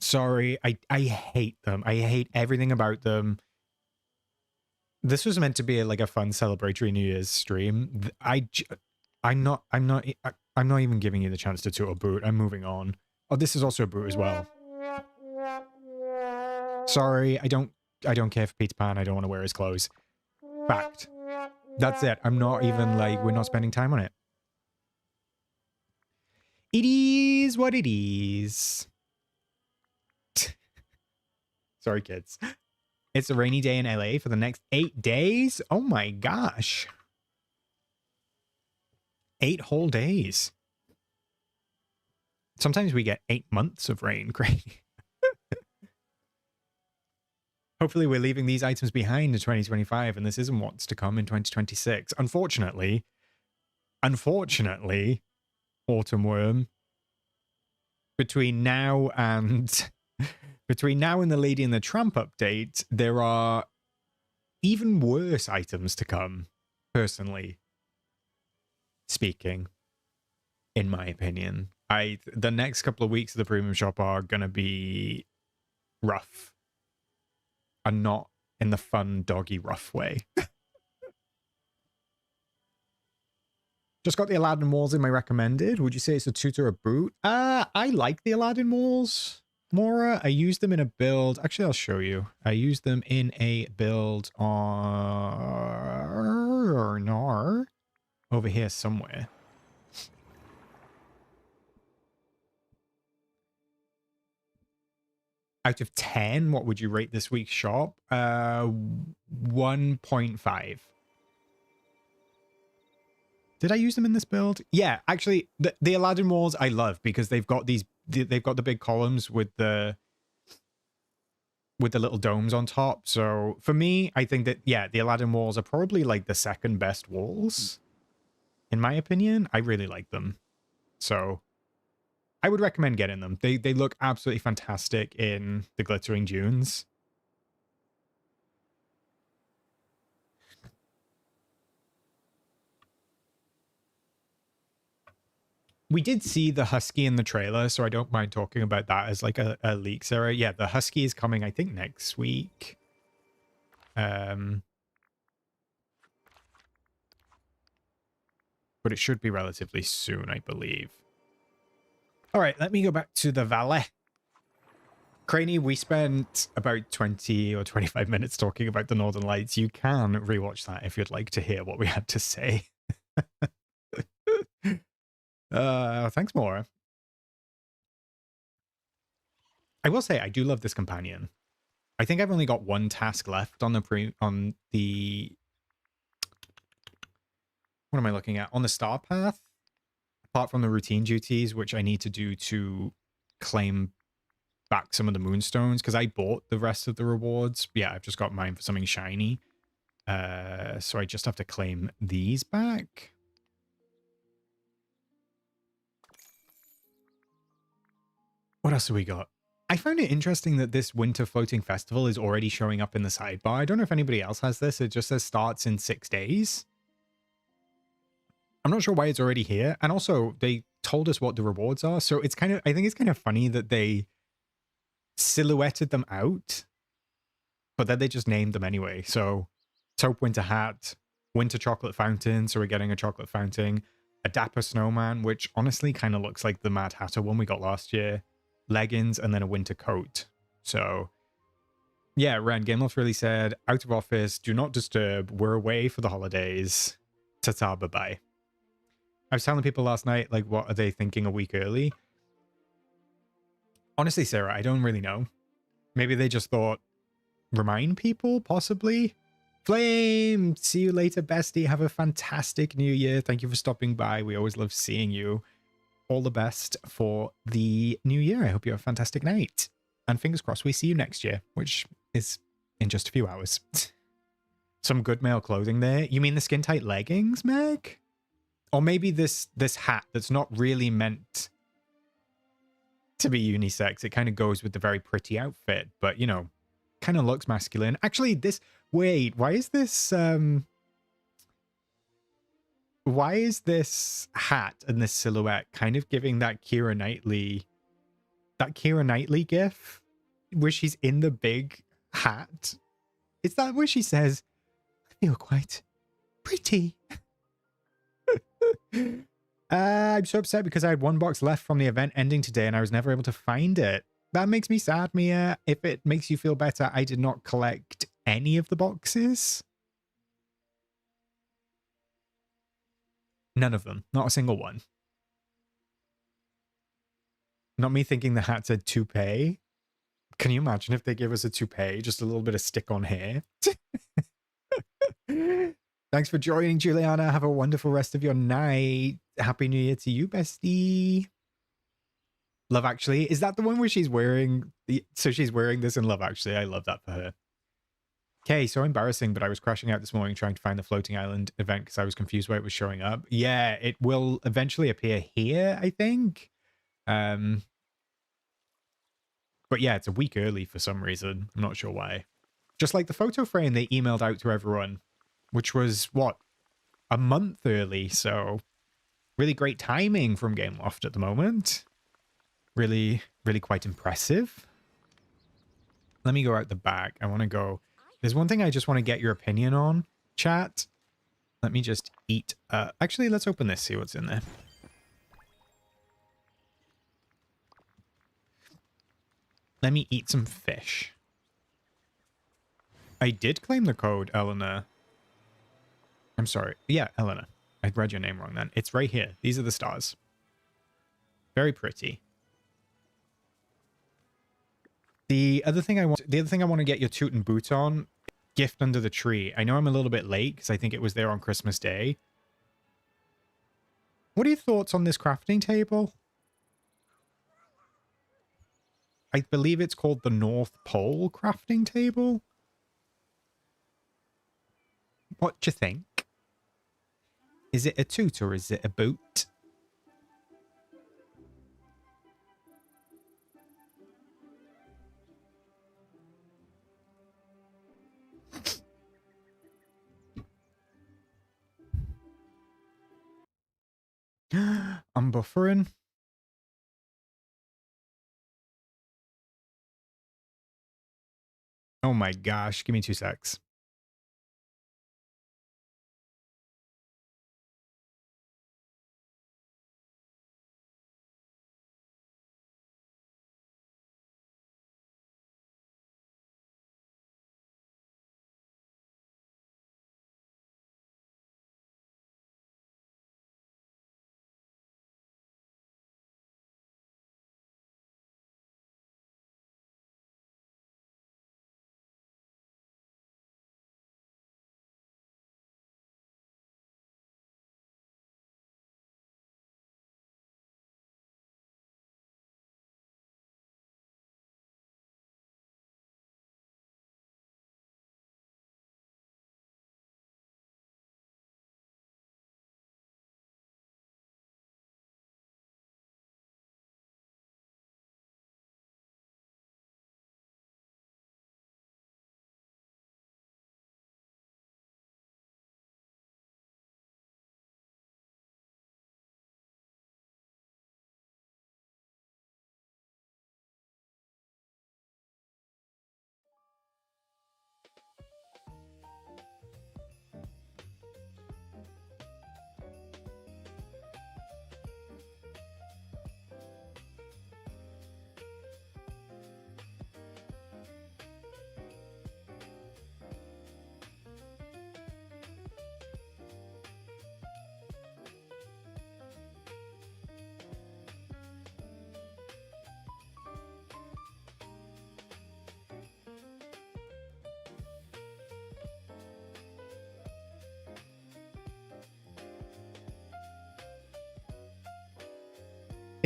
Sorry, I hate them. I hate everything about them. This was meant to be like a fun celebratory New Year's stream. I'm not even giving you the chance to toot a boot. I'm moving on. Oh, this is also a boot as well. Sorry, I don't care for Peter Pan. I don't want to wear his clothes. Fact. That's it. I'm not even like, we're not spending time on it. It is what it is. Sorry, kids. It's a rainy day in LA for the next 8 days. Oh my gosh. 8 whole days. Sometimes we get 8 months of rain. Great. Hopefully we're leaving these items behind in 2025 and this isn't what's to come in 2026. Unfortunately, Autumn Worm, between now and the Lady and the Tramp update, there are even worse items to come, personally speaking, in my opinion. The next couple of weeks of the premium shop are gonna be rough. And not in the fun doggy rough way. Just got the Aladdin walls in my recommended. Would you say it's a toot or a boot? I like the Aladdin walls, Mora. I used them in a build. Actually, I'll show you. I used them in a build on over here somewhere. Out of 10, what would you rate this week's shop? 1.5. Did I use them in this build? Yeah, actually, the Aladdin walls I love because they've got the big columns with the little domes on top. So for me, I think that, yeah, the Aladdin walls are probably like the second best walls. In my opinion, I really like them. So I would recommend getting them. They look absolutely fantastic in the glittering dunes. We did see the Husky in the trailer, so I don't mind talking about that as like a leak, Sarah. Yeah, the Husky is coming, I think, next week. But it should be relatively soon, I believe. All right, let me go back to the valet. Craney, we spent about 20 or 25 minutes talking about the Northern Lights. You can rewatch that if you'd like to hear what we had to say. Thanks, Maura. I will say I do love this companion. I think I've only got one task left on the what am I looking at? On the star path, apart from the routine duties, which I need to do to claim back some of the moonstones, because I bought the rest of the rewards. Yeah, I've just got mine for something shiny. So I just have to claim these back. What else have we got? I found it interesting that this Winter Floating Festival is already showing up in the sidebar. I don't know if anybody else has this. It just says starts in 6 days. I'm not sure why it's already here. And also, they told us what the rewards are. So it's kind of, I think it's kind of funny that they silhouetted them out, but then they just named them anyway. So Taupe Winter Hat, Winter Chocolate Fountain. So we're getting a chocolate fountain, a Dapper Snowman, which honestly kind of looks like the Mad Hatter one we got last year. Leggings, and then a winter coat. So yeah, Ren, Gameloft really said, out of office, do not disturb, we're away for the holidays. Ta-ta, bye-bye. I was telling people last night, like, what are they thinking a week early? Honestly, Sarah, I don't really know. Maybe they just thought remind people, possibly. Flame, see you later, bestie. Have a fantastic new year. Thank you for stopping by. We always love seeing you. All the best for the new year. I hope you have a fantastic night. And fingers crossed we see you next year, which is in just a few hours. Some good male clothing there. You mean the skin tight leggings, Meg? Or maybe this hat that's not really meant to be unisex. It kind of goes with the very pretty outfit, but you know, kind of looks masculine. Actually, this wait, why is this hat and this silhouette kind of giving that Keira Knightley gif where she's in the big hat? Is that where she says, I feel quite pretty? I'm so upset because I had one box left from the event ending today and I was never able to find it. That makes me sad, Mia. If it makes you feel better, I did not collect any of the boxes. None of them. Not a single one. Not me thinking the hat said toupee. Can you imagine if they give us a toupee? Just a little bit of stick-on hair. Thanks for joining, Juliana. Have a wonderful rest of your night. Happy New Year to you, bestie. Love Actually. Is that the one where she's wearing... So she's wearing this in Love Actually. I love that for her. Okay, so embarrassing, but I was crashing out this morning trying to find the floating island event because I was confused where it was showing up. Yeah, it will eventually appear here, I think. But yeah, it's a week early for some reason. I'm not sure why. Just like the photo frame they emailed out to everyone, which was, what, a month early. So really great timing from Gameloft at the moment. Really, really quite impressive. Let me go out the back. I want to go... There's one thing I just want to get your opinion on, chat. Let me just eat... Actually, let's open this, see what's in there. Let me eat some fish. I did claim the code, Eleanor. I'm sorry. Yeah, Eleanor. I read your name wrong then. It's right here. These are the stars. Very pretty. The other thing I want to get your Toot and Boot on, gift under the tree. I know I'm a little bit late because I think it was there on Christmas Day. What are your thoughts on this crafting table? I believe it's called the North Pole crafting table. What do you think? Is it a toot or is it a boot? I'm buffering. Oh my gosh, give me 2 secs.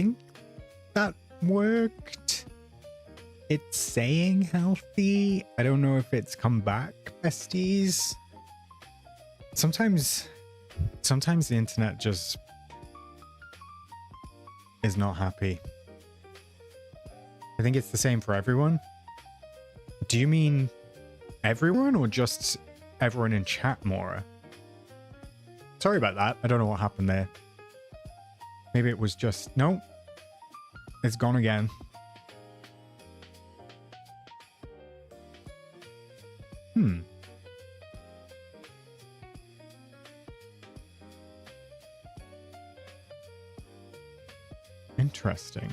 think that worked. It's saying healthy. I don't know if it's come back, besties. Sometimes the internet just is not happy. I think it's the same for everyone. Do you mean everyone or just everyone in chat, Mora? Sorry about that. I don't know what happened there. Maybe it was just... No. It's gone again. Interesting.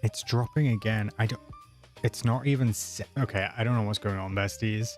It's dropping again. It's not even... Okay, I don't know what's going on, besties.